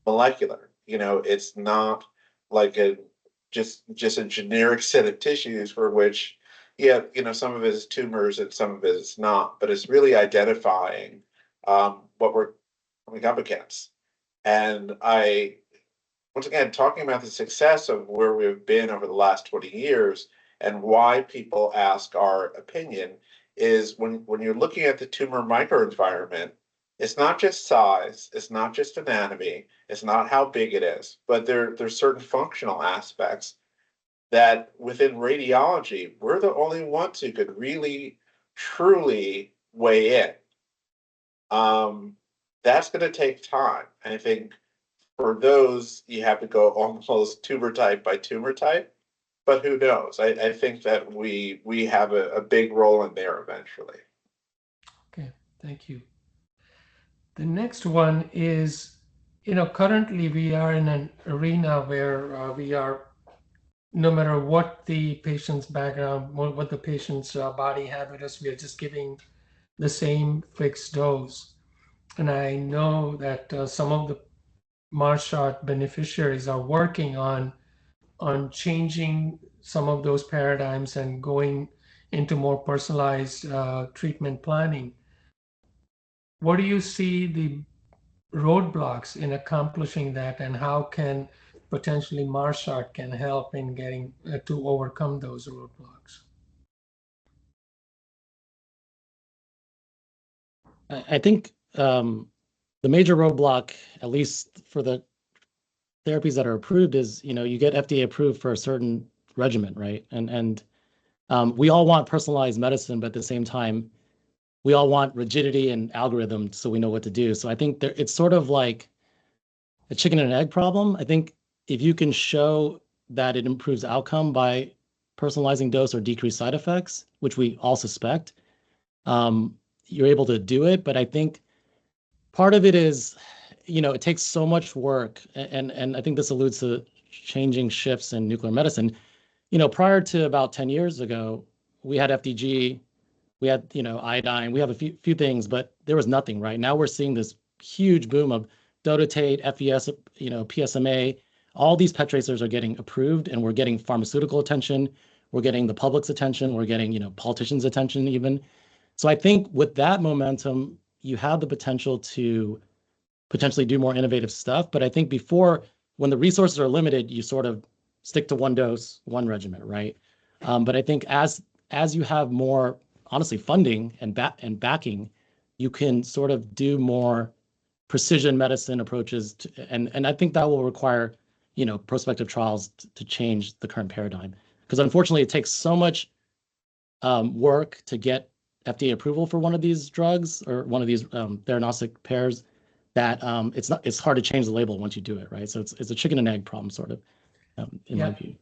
molecular. It's not like just a generic set of tissues for which, yeah, some of it is tumors and some of it is not, but it's really identifying what we're coming up against. And once again, talking about the success of where we've been over the last 20 years and why people ask our opinion is when you're looking at the tumor microenvironment, it's not just size, it's not just anatomy, it's not how big it is, but there's certain functional aspects that within radiology, we're the only ones who could really, truly weigh in. That's going to take time. And I think for those, you have to go almost tumor type by tumor type, but who knows? I think that we have a big role in there eventually. Okay, thank you. The next one is, currently we are in an arena where we are, no matter what the patient's background, what the patient's body habitus, we are just giving the same fixed dose. And I know that some of the Marshot beneficiaries are working on changing some of those paradigms and going into more personalized treatment planning, what do you see the roadblocks in accomplishing that, and how can potentially Marshot can help in getting to overcome those roadblocks? I think the major roadblock, at least for the therapies that are approved, is, you get FDA approved for a certain regimen, right? And we all want personalized medicine, but at the same time, we all want rigidity and algorithms so we know what to do. So I think it's sort of like a chicken and egg problem. I think if you can show that it improves outcome by personalizing dose or decrease side effects, which we all suspect, you're able to do it. But I think part of it is, it takes so much work, and I think this alludes to changing shifts in nuclear medicine. Prior to about 10 years ago, we had FDG, we had, iodine, we have a few things, but there was nothing, right? Now we're seeing this huge boom of dotatate, FES, PSMA. All these PET tracers are getting approved, and we're getting pharmaceutical attention. We're getting the public's attention. We're getting, politicians' attention even. So I think with that momentum, you have the potential to potentially do more innovative stuff. But I think before, when the resources are limited, you sort of stick to one dose, one regimen, right? But I think as you have more, honestly, funding and backing, you can sort of do more precision medicine approaches, and I think that will require, prospective trials to change the current paradigm. Because unfortunately, it takes so much work to get FDA approval for one of these drugs or one of these theranostic pairs that it's hard to change the label once you do it, right? So it's a chicken and egg problem, sort of, in my view.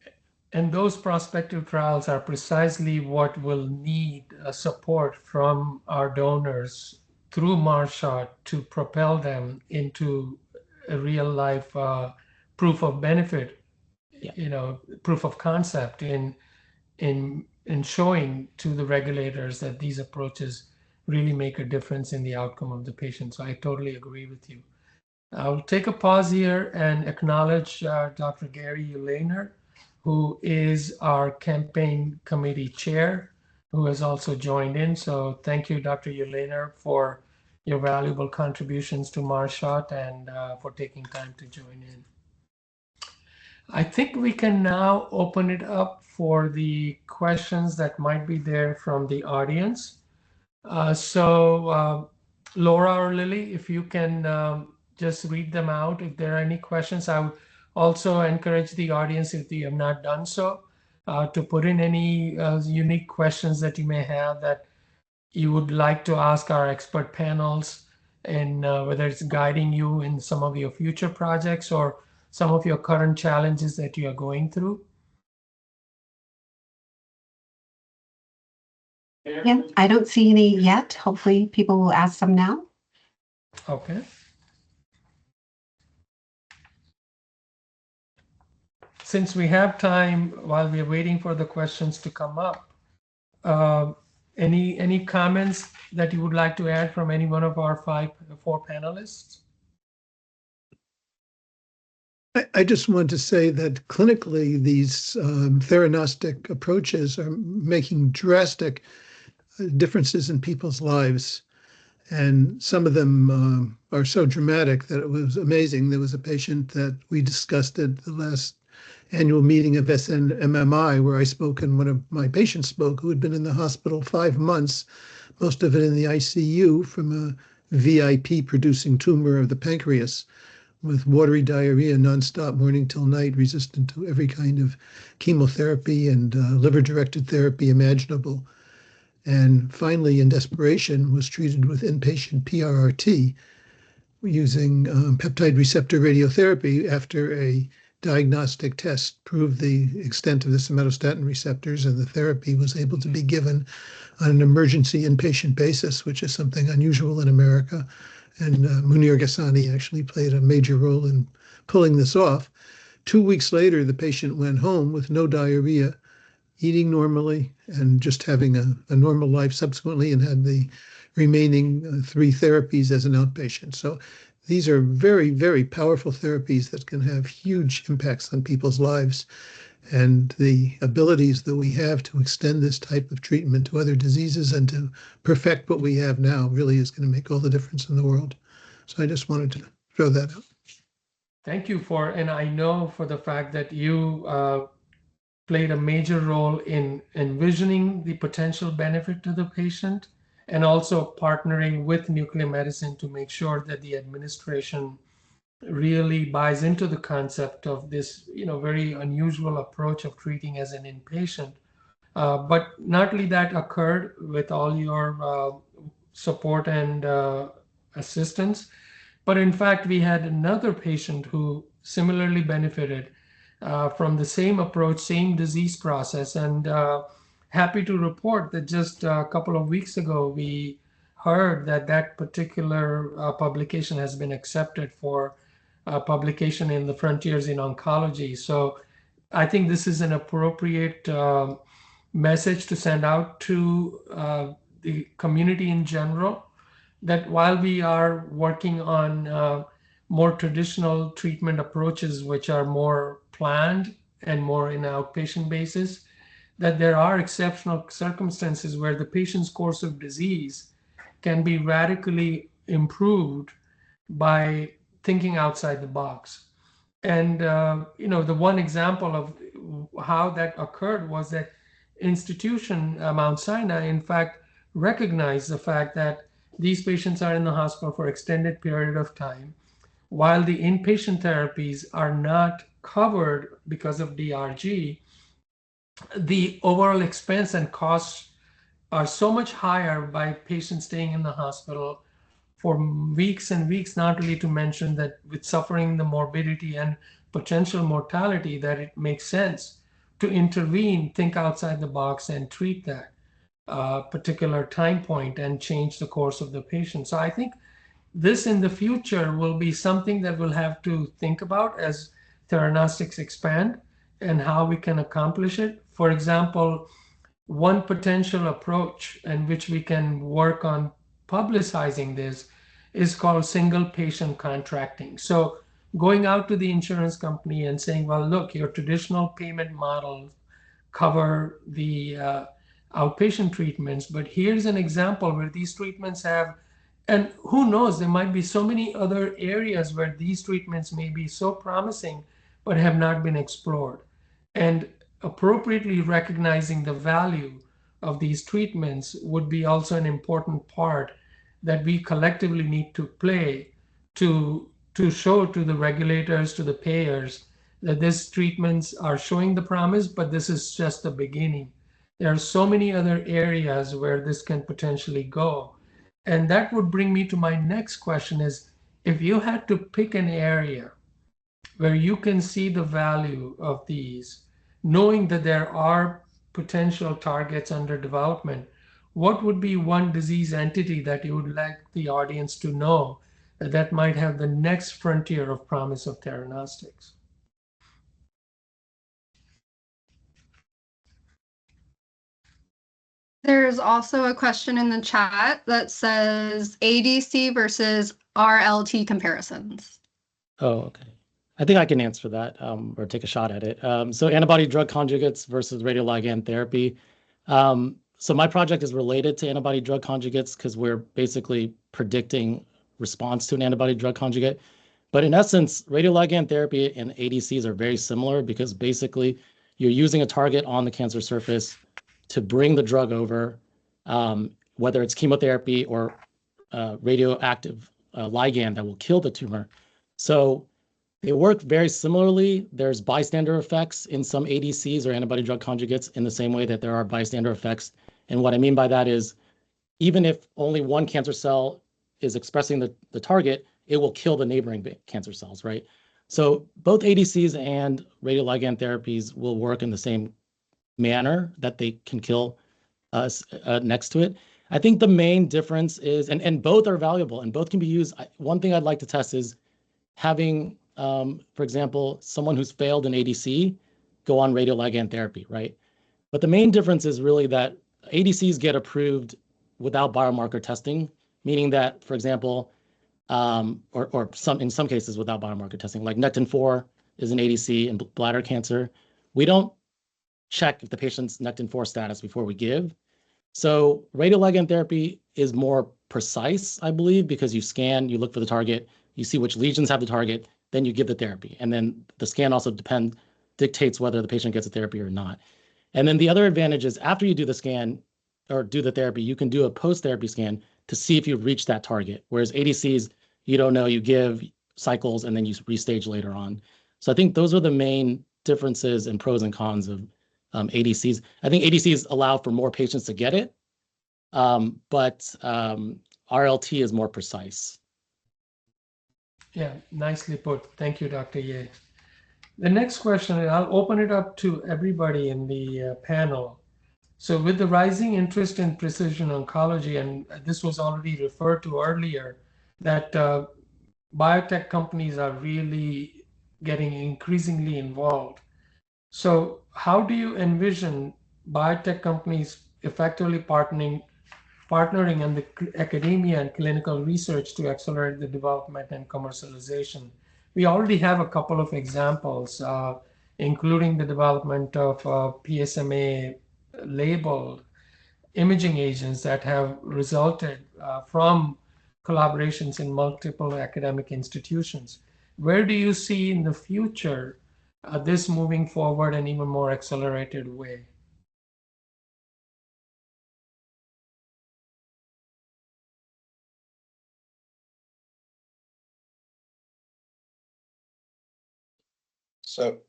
And those prospective trials are precisely what will need support from our donors through Marshot to propel them into a real life proof of benefit, proof of concept in showing to the regulators that these approaches really make a difference in the outcome of the patient. So I totally agree with you. I'll take a pause here and acknowledge Dr. Gary Ulaner, who is our campaign committee chair, who has also joined in. So thank you, Dr. Ulaner, for your valuable contributions to Marshot and for taking time to join in. I think we can now open it up for the questions that might be there from the audience. Laura or Lily, if you can just read them out. If there are any questions, I would also encourage the audience, if you have not done so, to put in any unique questions that you may have that you would like to ask our expert panels, and whether it's guiding you in some of your future projects or some of your current challenges that you are going through. Yeah, I don't see any yet. Hopefully people will ask some now. Okay. Since we have time while we're waiting for the questions to come up, any comments that you would like to add from any one of our four panelists? I just want to say that clinically, these theranostic approaches are making drastic differences in people's lives. And some of them are so dramatic that it was amazing. There was a patient that we discussed at the last annual meeting of SNMMI, where I spoke and one of my patients spoke, who had been in the hospital 5 months, most of it in the ICU, from a VIP-producing tumor of the pancreas, with watery diarrhea nonstop, morning till night, resistant to every kind of chemotherapy and liver-directed therapy imaginable. And finally, in desperation, was treated with inpatient PRRT using peptide receptor radiotherapy after a diagnostic test proved the extent of the somatostatin receptors, and the therapy was able to be given on an emergency inpatient basis, which is something unusual in America. And Munir Ghesani actually played a major role in pulling this off. 2 weeks later, the patient went home with no diarrhea, eating normally, and just having a normal life subsequently, and had the remaining 3 therapies as an outpatient. So these are very, very powerful therapies that can have huge impacts on people's lives. and the abilities that we have to extend this type of treatment to other diseases and to perfect what we have now really is going to make all the difference in the world. So I just wanted to throw that out. Thank you and I know for the fact that you played a major role in envisioning the potential benefit to the patient and also partnering with nuclear medicine to make sure that the administration really buys into the concept of this, very unusual approach of treating as an inpatient. But not only that occurred with all your support and assistance, but in fact, we had another patient who similarly benefited from the same approach, same disease process, and happy to report that just a couple of weeks ago, we heard that that particular publication has been accepted for publication in the Frontiers in Oncology. So I think this is an appropriate message to send out to the community in general, that while we are working on more traditional treatment approaches, which are more planned and more in an outpatient basis, that there are exceptional circumstances where the patient's course of disease can be radically improved by thinking outside the box. And the one example of how that occurred was that institution, Mount Sinai, in fact, recognized the fact that these patients are in the hospital for extended period of time, while the inpatient therapies are not covered because of DRG. The overall expense and costs are so much higher by patients staying in the hospital for weeks and weeks, not really to mention that with suffering the morbidity and potential mortality, that it makes sense to intervene, think outside the box, and treat that particular time point and change the course of the patient. So I think this in the future will be something that we'll have to think about as theranostics expand and how we can accomplish it. For example, one potential approach in which we can work on publicizing this is called single patient contracting. So going out to the insurance company and saying, well, look, your traditional payment models cover the outpatient treatments, but here's an example where these treatments have, and who knows, there might be so many other areas where these treatments may be so promising, but have not been explored. And appropriately recognizing the value of these treatments would be also an important part that we collectively need to play to show to the regulators, to the payers, that these treatments are showing the promise, but this is just the beginning. There are so many other areas where this can potentially go. And that would bring me to my next question is, if you had to pick an area where you can see the value of these, knowing that there are potential targets under development, what would be one disease entity that you would like the audience to know that might have the next frontier of promise of theranostics? There's also a question in the chat that says ADC versus RLT comparisons. Oh, okay. I think I can answer that or take a shot at it. So antibody drug conjugates versus radioligand therapy. So my project is related to antibody drug conjugates because we're basically predicting response to an antibody drug conjugate. But in essence, radioligand therapy and ADCs are very similar because basically you're using a target on the cancer surface to bring the drug over, whether it's chemotherapy or radioactive ligand that will kill the tumor. So they work very similarly. There's bystander effects in some ADCs or antibody drug conjugates in the same way that there are bystander effects. And what I mean by that is, even if only one cancer cell is expressing the target, it will kill the neighboring cancer cells, right? So both ADCs and radioligand therapies will work in the same manner that they can kill next to it. I think the main difference is, and both are valuable and both can be used. One thing I'd like to test is having, for example, someone who's failed an ADC go on radioligand therapy, right? But the main difference is really that ADCs get approved without biomarker testing, meaning that, for example, or in some cases without biomarker testing, like Nectin-4 is an ADC in bladder cancer, we don't check if the patient's Nectin-4 status before we give. So radioligand therapy is more precise, I believe, because you scan, you look for the target, you see which lesions have the target, then you give the therapy. And then the scan also dictates whether the patient gets a therapy or not. And then the other advantage is after you do the scan or do the therapy, you can do a post-therapy scan to see if you've reached that target. Whereas ADCs, you don't know, you give cycles and then you restage later on. So I think those are the main differences and pros and cons of ADCs. I think ADCs allow for more patients to get it, but RLT is more precise. Yeah, nicely put. Thank you, Dr. Ye. The next question, I'll open it up to everybody in the panel. So with the rising interest in precision oncology, and this was already referred to earlier, that biotech companies are really getting increasingly involved. So how do you envision biotech companies effectively partnering in the academia and clinical research to accelerate the development and commercialization? We already have a couple of examples, including the development of PSMA labeled imaging agents that have resulted from collaborations in multiple academic institutions. Where do you see in the future this moving forward in even more accelerated way? So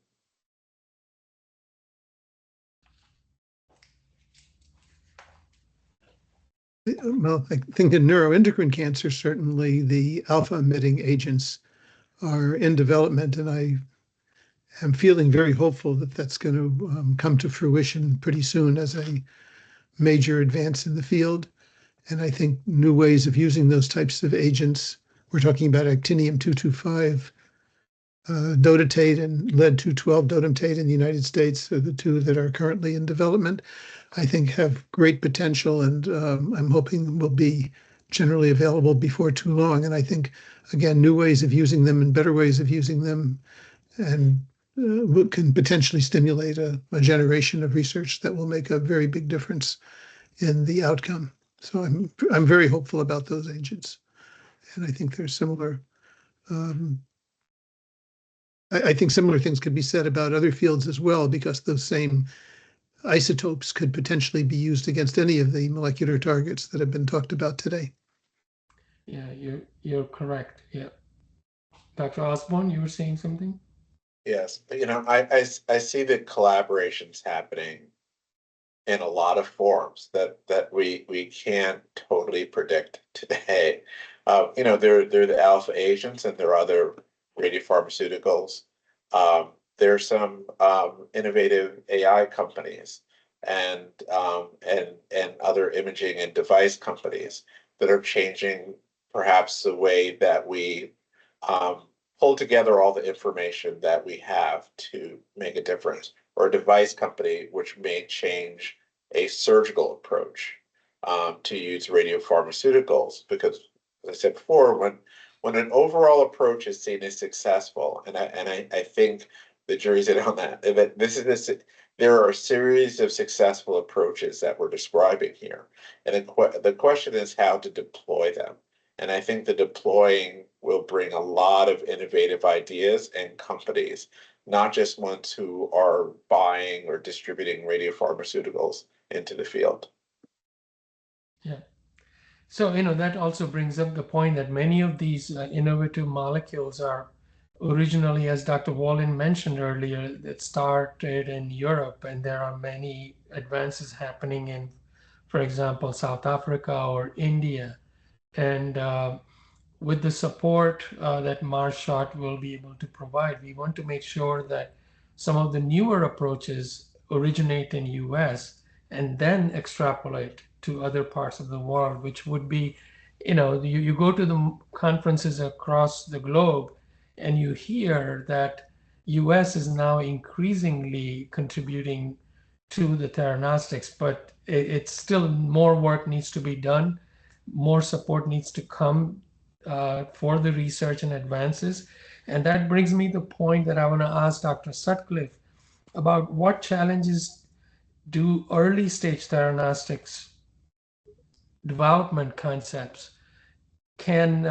well, I think in neuroendocrine cancer, certainly the alpha emitting agents are in development, and I am feeling very hopeful that that's going to come to fruition pretty soon as a major advance in the field. And I think new ways of using those types of agents, we're talking about actinium-225 dotatate and lead-212 dotatate in the United States are the two that are currently in development, I think have great potential, and I'm hoping will be generally available before too long. And I think, again, new ways of using them and better ways of using them and can potentially stimulate a generation of research that will make a very big difference in the outcome. So I'm very hopeful about those agents, and I think there's similar. I think similar things could be said about other fields as well, because those same isotopes could potentially be used against any of the molecular targets that have been talked about today. Yeah, you're correct. Yeah, Dr. Osborne, you were saying something? yes, I see the collaborations happening in a lot of forms that we can't totally predict today. There are the alpha agents, and there are other radiopharmaceuticals. There are some innovative AI companies and other imaging and device companies that are changing perhaps the way that we pull together all the information that we have to make a difference, or a device company which may change a surgical approach to use radiopharmaceuticals. Because, as I said before, when an overall approach is seen as successful, and I think the jury's in on that, there are a series of successful approaches that we're describing here, and the question is how to deploy them. And I think the deploying will bring a lot of innovative ideas and companies, not just ones who are buying or distributing radiopharmaceuticals into the field. Yeah. So, that also brings up the point that many of these innovative molecules are originally, as Dr. Wolin mentioned earlier, that started in Europe, and there are many advances happening in, for example, South Africa or India. And with the support that Marshot will be able to provide, we want to make sure that some of the newer approaches originate in US and then extrapolate to other parts of the world, which would be, you go to the conferences across the globe and you hear that US is now increasingly contributing to the theranostics, but it's still more work needs to be done. More support needs to come for the research and advances. And that brings me to the point that I want to ask Dr. Sutcliffe. about what challenges do early stage theranostics development concepts can,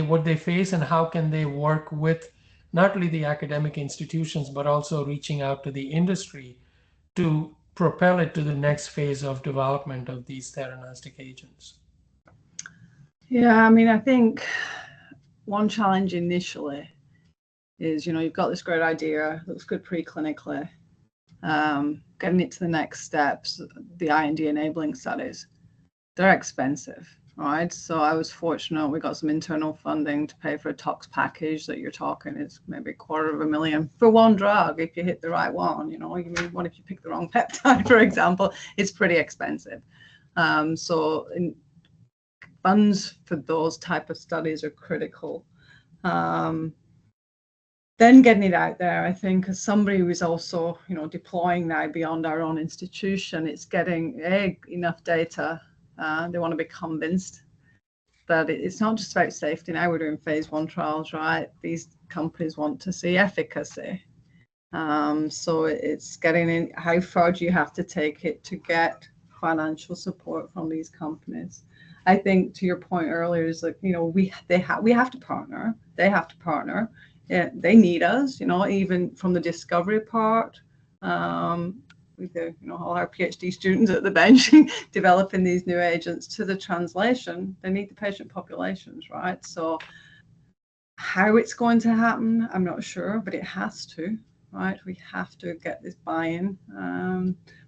what they face and how can they work with not only the academic institutions, but also reaching out to the industry to propel it to the next phase of development of these theranostic agents. Yeah, I mean, I think one challenge initially is, you've got this great idea, looks good preclinically, getting it to the next steps, the IND enabling studies, they're expensive, right? So I was fortunate, we got some internal funding to pay for a tox package that you're talking is maybe $250,000 for one drug if you hit the right one. What if you pick the wrong peptide, for example? It's pretty expensive. So funds for those type of studies are critical. Then getting it out there, I think, as somebody who's also, deploying now beyond our own institution, it's getting enough data. They want to be convinced that it's not just about safety. Now we're doing phase 1 trials, right? These companies want to see efficacy. So it's getting in, how far do you have to take it to get financial support from these companies? I think to your point earlier is like, we have to partner. They have to partner. Yeah, they need us, even from the discovery part. With all our PhD students at the bench developing these new agents to the translation, they need the patient populations, right? So how it's going to happen, I'm not sure, but it has to, right? We have to get this buy-in.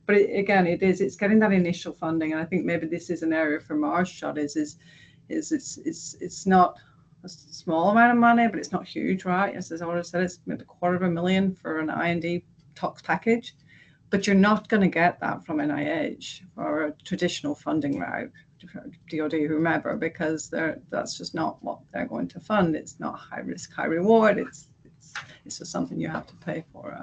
But it's getting that initial funding, and I think maybe this is an area for Marshot is it's not a small amount of money, but it's not huge, right? As I already said, it's maybe $250,000 for an IND tox package, but you're not going to get that from NIH or a traditional funding route, DoD, whomever, because that's just not what they're going to fund. It's not high risk, high reward. It's just something you have to pay for,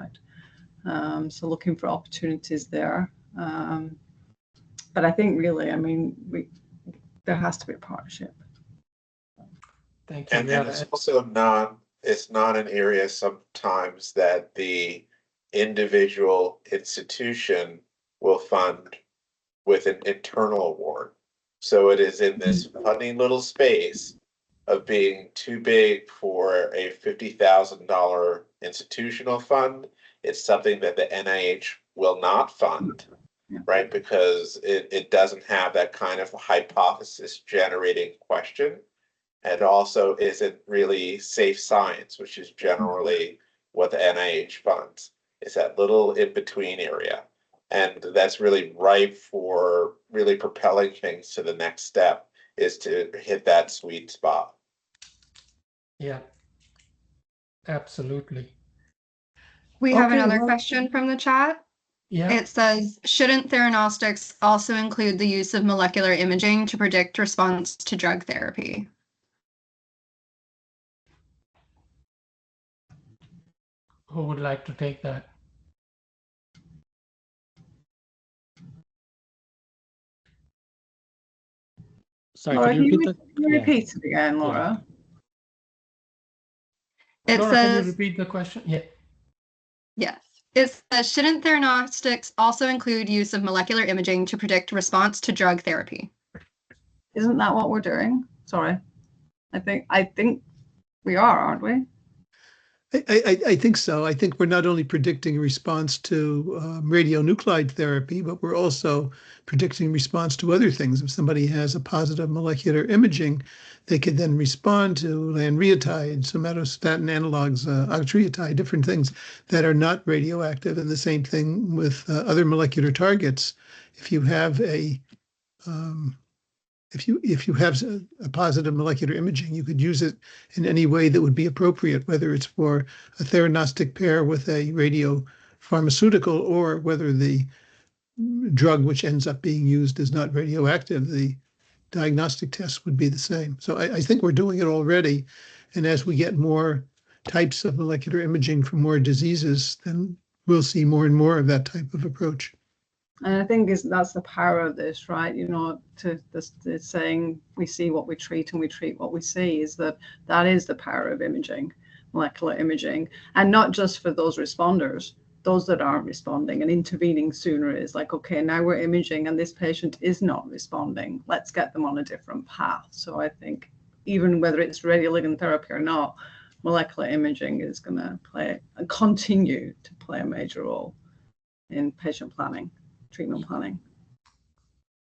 right? So looking for opportunities there. But I think really, there has to be a partnership. Thank you. And it's also it's not an area sometimes that the individual institution will fund with an internal award. So it is in this funny little space of being too big for a $50,000 institutional fund. It's something that the NIH will not fund, right? Because it doesn't have that kind of hypothesis generating question. And also isn't really safe science, which is generally what the NIH funds. It's that little in-between area. And that's really ripe for really propelling things to the next step, is to hit that sweet spot. Yeah, absolutely. We have another question from the chat. Yeah. It says, shouldn't theranostics also include the use of molecular imaging to predict response to drug therapy? Who would like to take that? Sorry, Laura, could you repeat repeat it again, Laura? It Laura, says, can you repeat the question? Yeah. yes. It says, shouldn't theranostics also include use of molecular imaging to predict response to drug therapy? Isn't that what we're doing? Sorry. I think we are, aren't we? I think so. I think we're not only predicting response to radionuclide therapy, but we're also predicting response to other things. If somebody has a positive molecular imaging, they could then respond to lanreotide, somatostatin analogs, octreotide, different things that are not radioactive. And the same thing with other molecular targets. If you have if you have a positive molecular imaging, you could use it in any way that would be appropriate, whether it's for a theranostic pair with a radiopharmaceutical or whether the drug which ends up being used is not radioactive, the diagnostic test would be the same. So I think we're doing it already. And as we get more types of molecular imaging for more diseases, then we'll see more and more of that type of approach. And I think that's the power of this, right? To this saying, we see what we treat and we treat what we see, is that is the power of imaging. molecular imaging, and not just for those responders, those that aren't responding, and intervening sooner is like, okay, now we're imaging and this patient is not responding. Let's get them on a different path. So I think even whether it's radioligand therapy or not, molecular imaging is going to play and continue to play a major role in patient planning, treatment planning.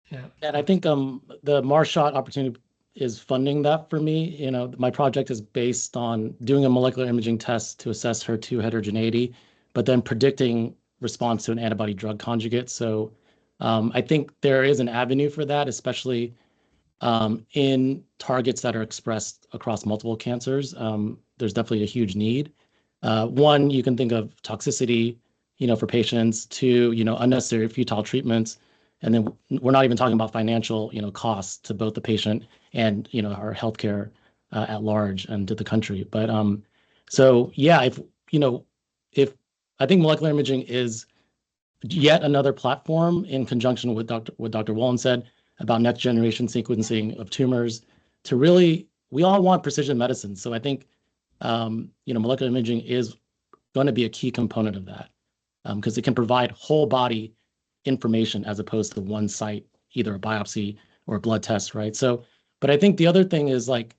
Yeah. And I think the Marshot opportunity is funding that for me. You know, my project is based on doing a molecular imaging test to assess HER2 heterogeneity, but then predicting response to an antibody drug conjugate. So I think there is an avenue for that, especially in targets that are expressed across multiple cancers. There's definitely a huge need. One, you can think of toxicity, you know, for patients. Two, you know, unnecessary futile treatments. And then we're not even talking about financial, you know, costs to both the patient and, you know, our healthcare at large and to the country. But so yeah, if I think molecular imaging is yet another platform in conjunction with what Dr. Wolin said about next generation sequencing of tumors to really, we all want precision medicine. So I think, you know, molecular imaging is going to be a key component of that because it can provide whole body information as opposed to one site, either a biopsy or a blood test, right? So, but I think the other thing is like,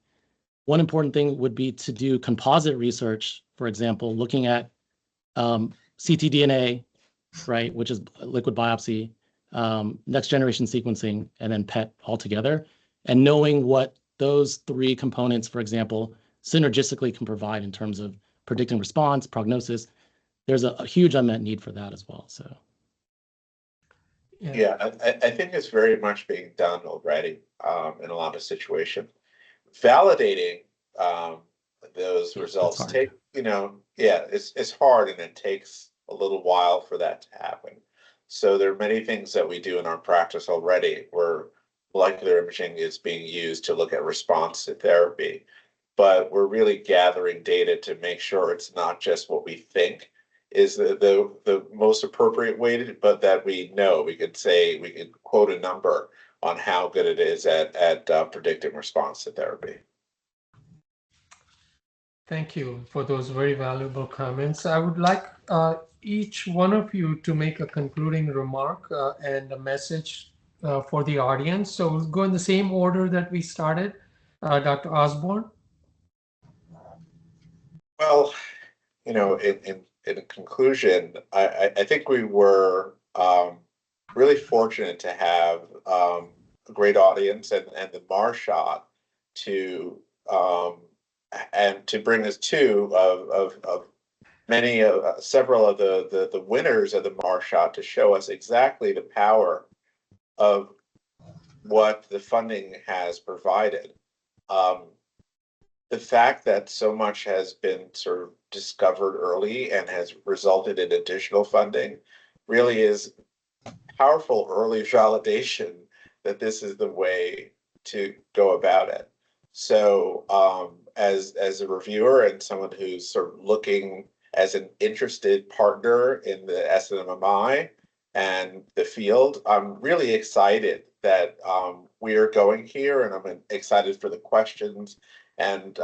one important thing would be to do composite research, for example, looking at ctDNA, right, which is liquid biopsy, next generation sequencing, and then PET altogether, and knowing what those three components, for example, synergistically can provide in terms of predicting response, prognosis. There's a huge unmet need for that as well. So. Yeah, I think it's very much being done already in a lot of situations. Validating those results take, you know, yeah, it's hard and it takes a little while for that to happen. So there are many things that we do in our practice already where molecular imaging is being used to look at response to therapy, but we're really gathering data to make sure it's not just what we think is the most appropriate way to, but that we know, we could say, we could quote a number on how good it is at predicting response to therapy. Thank you for those very valuable comments. I would like each one of you to make a concluding remark and a message for the audience. So we'll go in the same order that we started. Dr. Osborne. Well, you know, in conclusion, I think we were really fortunate to have a great audience and the Marshot to and to bring us two of many several of the winners of the Marshot to show us exactly the power of what the funding has provided. The fact that so much has been sort of discovered early and has resulted in additional funding really is powerful early validation that this is the way to go about it. So as a reviewer and someone who's sort of looking as an interested partner in the SNMMI and the field, I'm really excited that we are going here, and I'm excited for the questions and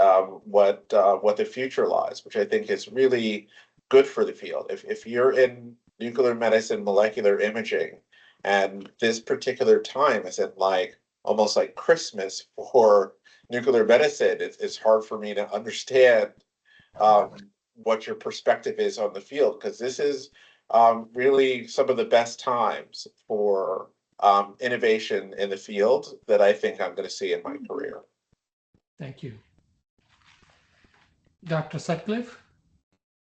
what the future lies, which I think is really good for the field. If you're in nuclear medicine, molecular imaging, and this particular time isn't like almost like Christmas for nuclear medicine, it's hard for me to understand what your perspective is on the field, because this is really some of the best times for innovation in the field that I think I'm going to see in my career. Thank you. Dr. Sutcliffe?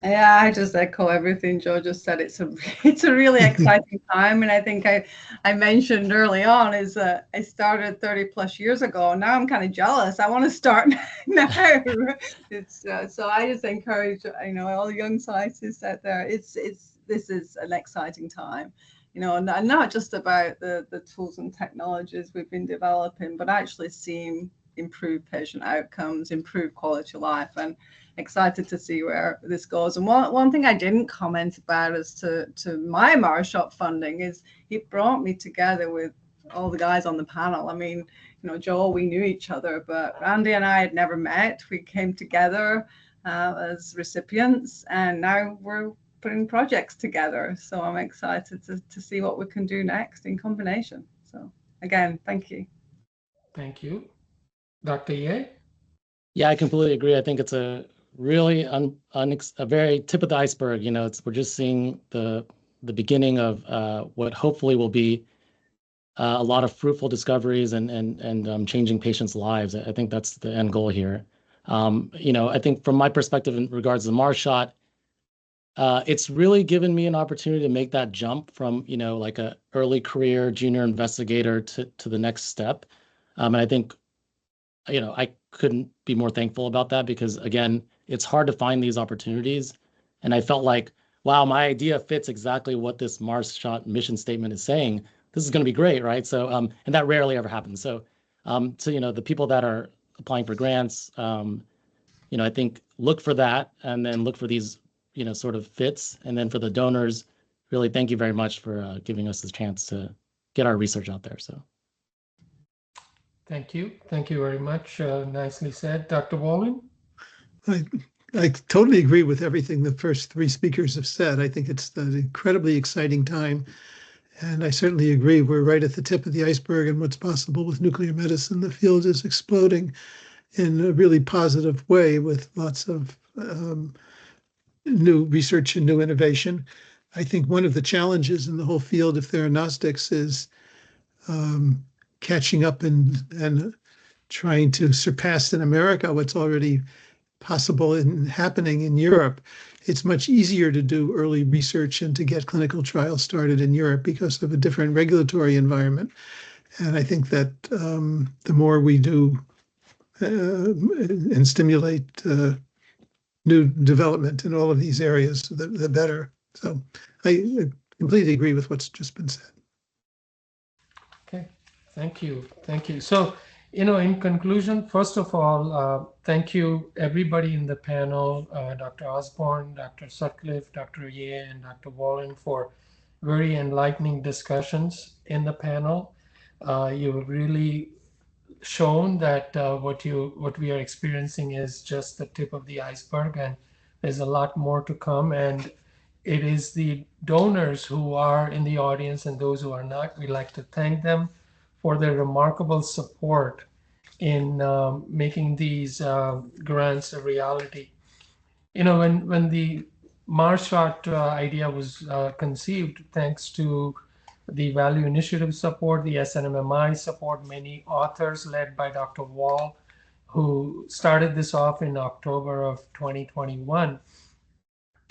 Yeah, I just echo everything Joe just said. It's a really exciting time, and I think I mentioned early on is that I started 30 plus years ago. Now I'm kind of jealous. I want to start now. It's so I just encourage all the young scientists out there. This is an exciting time, and not just about the tools and technologies we've been developing, but actually seeing improved patient outcomes, improved quality of life, and excited to see where this goes. And one thing I didn't comment about as to my Marshot funding is it brought me together with all the guys on the panel. I mean, Joel, we knew each other, but Randy and I had never met. We came together as recipients, and now we're putting projects together. So I'm excited to see what we can do next in combination. So again, thank you. Thank you. Dr. Ye? Yeah, I completely agree. I think it's a really a very tip of the iceberg. You know, we're just seeing the beginning of what hopefully will be a lot of fruitful discoveries and changing patients' lives. I think that's the end goal here. You know, I think from my perspective in regards to the Mars shot, it's really given me an opportunity to make that jump from, you know, like a early career junior investigator to the next step. And I think, you know, I couldn't be more thankful about that because, again, it's hard to find these opportunities. And I felt like, wow, my idea fits exactly what this Mars shot mission statement is saying. This is going to be great, right? So, and that rarely ever happens. So, you know, the people that are applying for grants, you know, I think look for that and then look for these, you know, sort of fits. And then for the donors, really thank you very much for giving us this chance to get our research out there. So. Thank you. Thank you very much. Nicely said. Dr. Wolin? I totally agree with everything the first three speakers have said. I think it's an incredibly exciting time. And I certainly agree. We're right at the tip of the iceberg and what's possible with nuclear medicine. The field is exploding in a really positive way with lots of new research and new innovation. I think one of the challenges in the whole field of theranostics is catching up and trying to surpass in America what's already possible and happening in Europe. It's much easier to do early research and to get clinical trials started in Europe because of a different regulatory environment. And I think that the more we do and stimulate new development in all of these areas, the better. So I completely agree with what's just been said. Okay, thank you. Thank you. So, you know, in conclusion, first of all, thank you everybody in the panel, Dr. Osborne, Dr. Sutcliffe, Dr. Ye, and Dr. Wolin for very enlightening discussions in the panel. You've really shown that what we are experiencing is just the tip of the iceberg, and there's a lot more to come. And it is the donors who are in the audience and those who are not. We'd like to thank them for their remarkable support in making these grants a reality. You know, when the Mars shot idea was conceived, thanks to the Value Initiative support, the SNMMI support, many authors led by Dr. Weill, who started this off in October of 2021.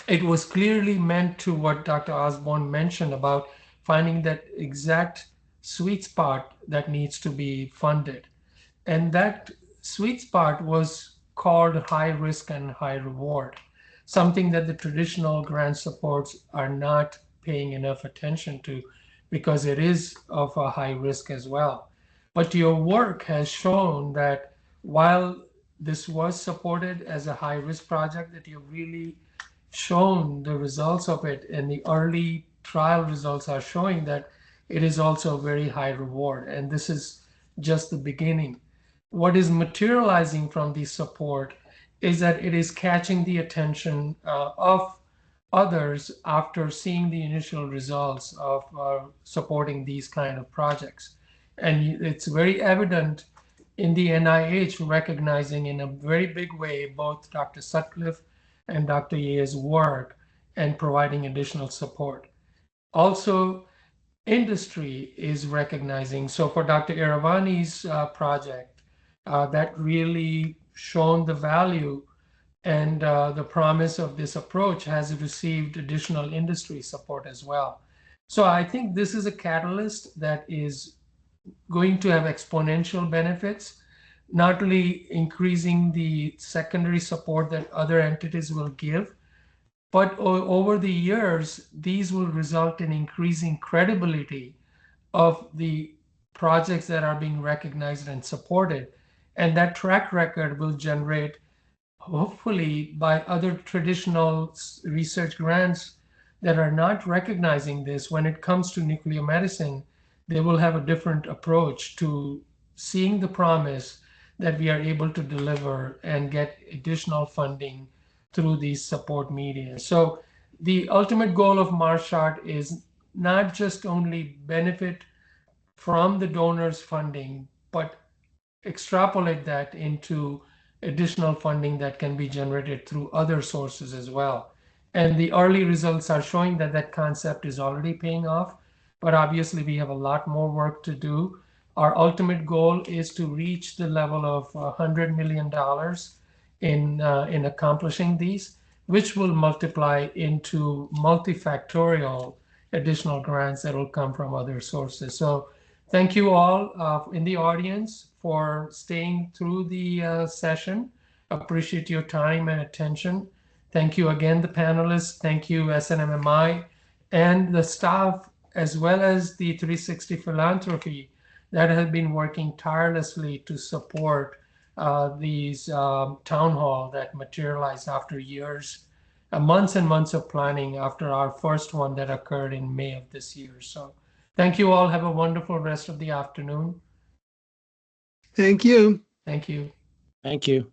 It was clearly meant to what Dr. Osborne mentioned about finding that exact sweet spot that needs to be funded. And that sweet spot was called high risk and high reward, something that the traditional grant supports are not paying enough attention to because it is of a high risk as well. But your work has shown that while this was supported as a high risk project, that you've really shown the results of it, and the early trial results are showing that it is also a very high reward. And this is just the beginning. What is materializing from the support is that it is catching the attention of others after seeing the initial results of supporting these kind of projects. And it's very evident in the NIH recognizing in a very big way both Dr. Sutcliffe and Dr. Ye's work and providing additional support. Also, industry is recognizing. So for Dr. Iravani's project, that really shown the value and the promise of this approach has received additional industry support as well. So I think this is a catalyst that is going to have exponential benefits, not only increasing the secondary support that other entities will give, but over the years, these will result in increasing credibility of the projects that are being recognized and supported. And that track record will generate, hopefully, by other traditional research grants that are not recognizing this, when it comes to nuclear medicine, they will have a different approach to seeing the promise that we are able to deliver and get additional funding through these support media. So the ultimate goal of Marshot is not just only benefit from the donors' funding, but extrapolate that into additional funding that can be generated through other sources as well. And the early results are showing that that concept is already paying off, but obviously we have a lot more work to do. Our ultimate goal is to reach the level of $100 million in accomplishing these, which will multiply into multifactorial additional grants that will come from other sources. So thank you all in the audience for staying through the session. Appreciate your time and attention. Thank you again, the panelists. Thank you, SNMMI, and the staff, as well as the 360 Philanthropy that have been working tirelessly to support these town hall that materialized after years, months and months of planning after our first one that occurred in May of this year. So thank you all. Have a wonderful rest of the afternoon. Thank you. Thank you. Thank you.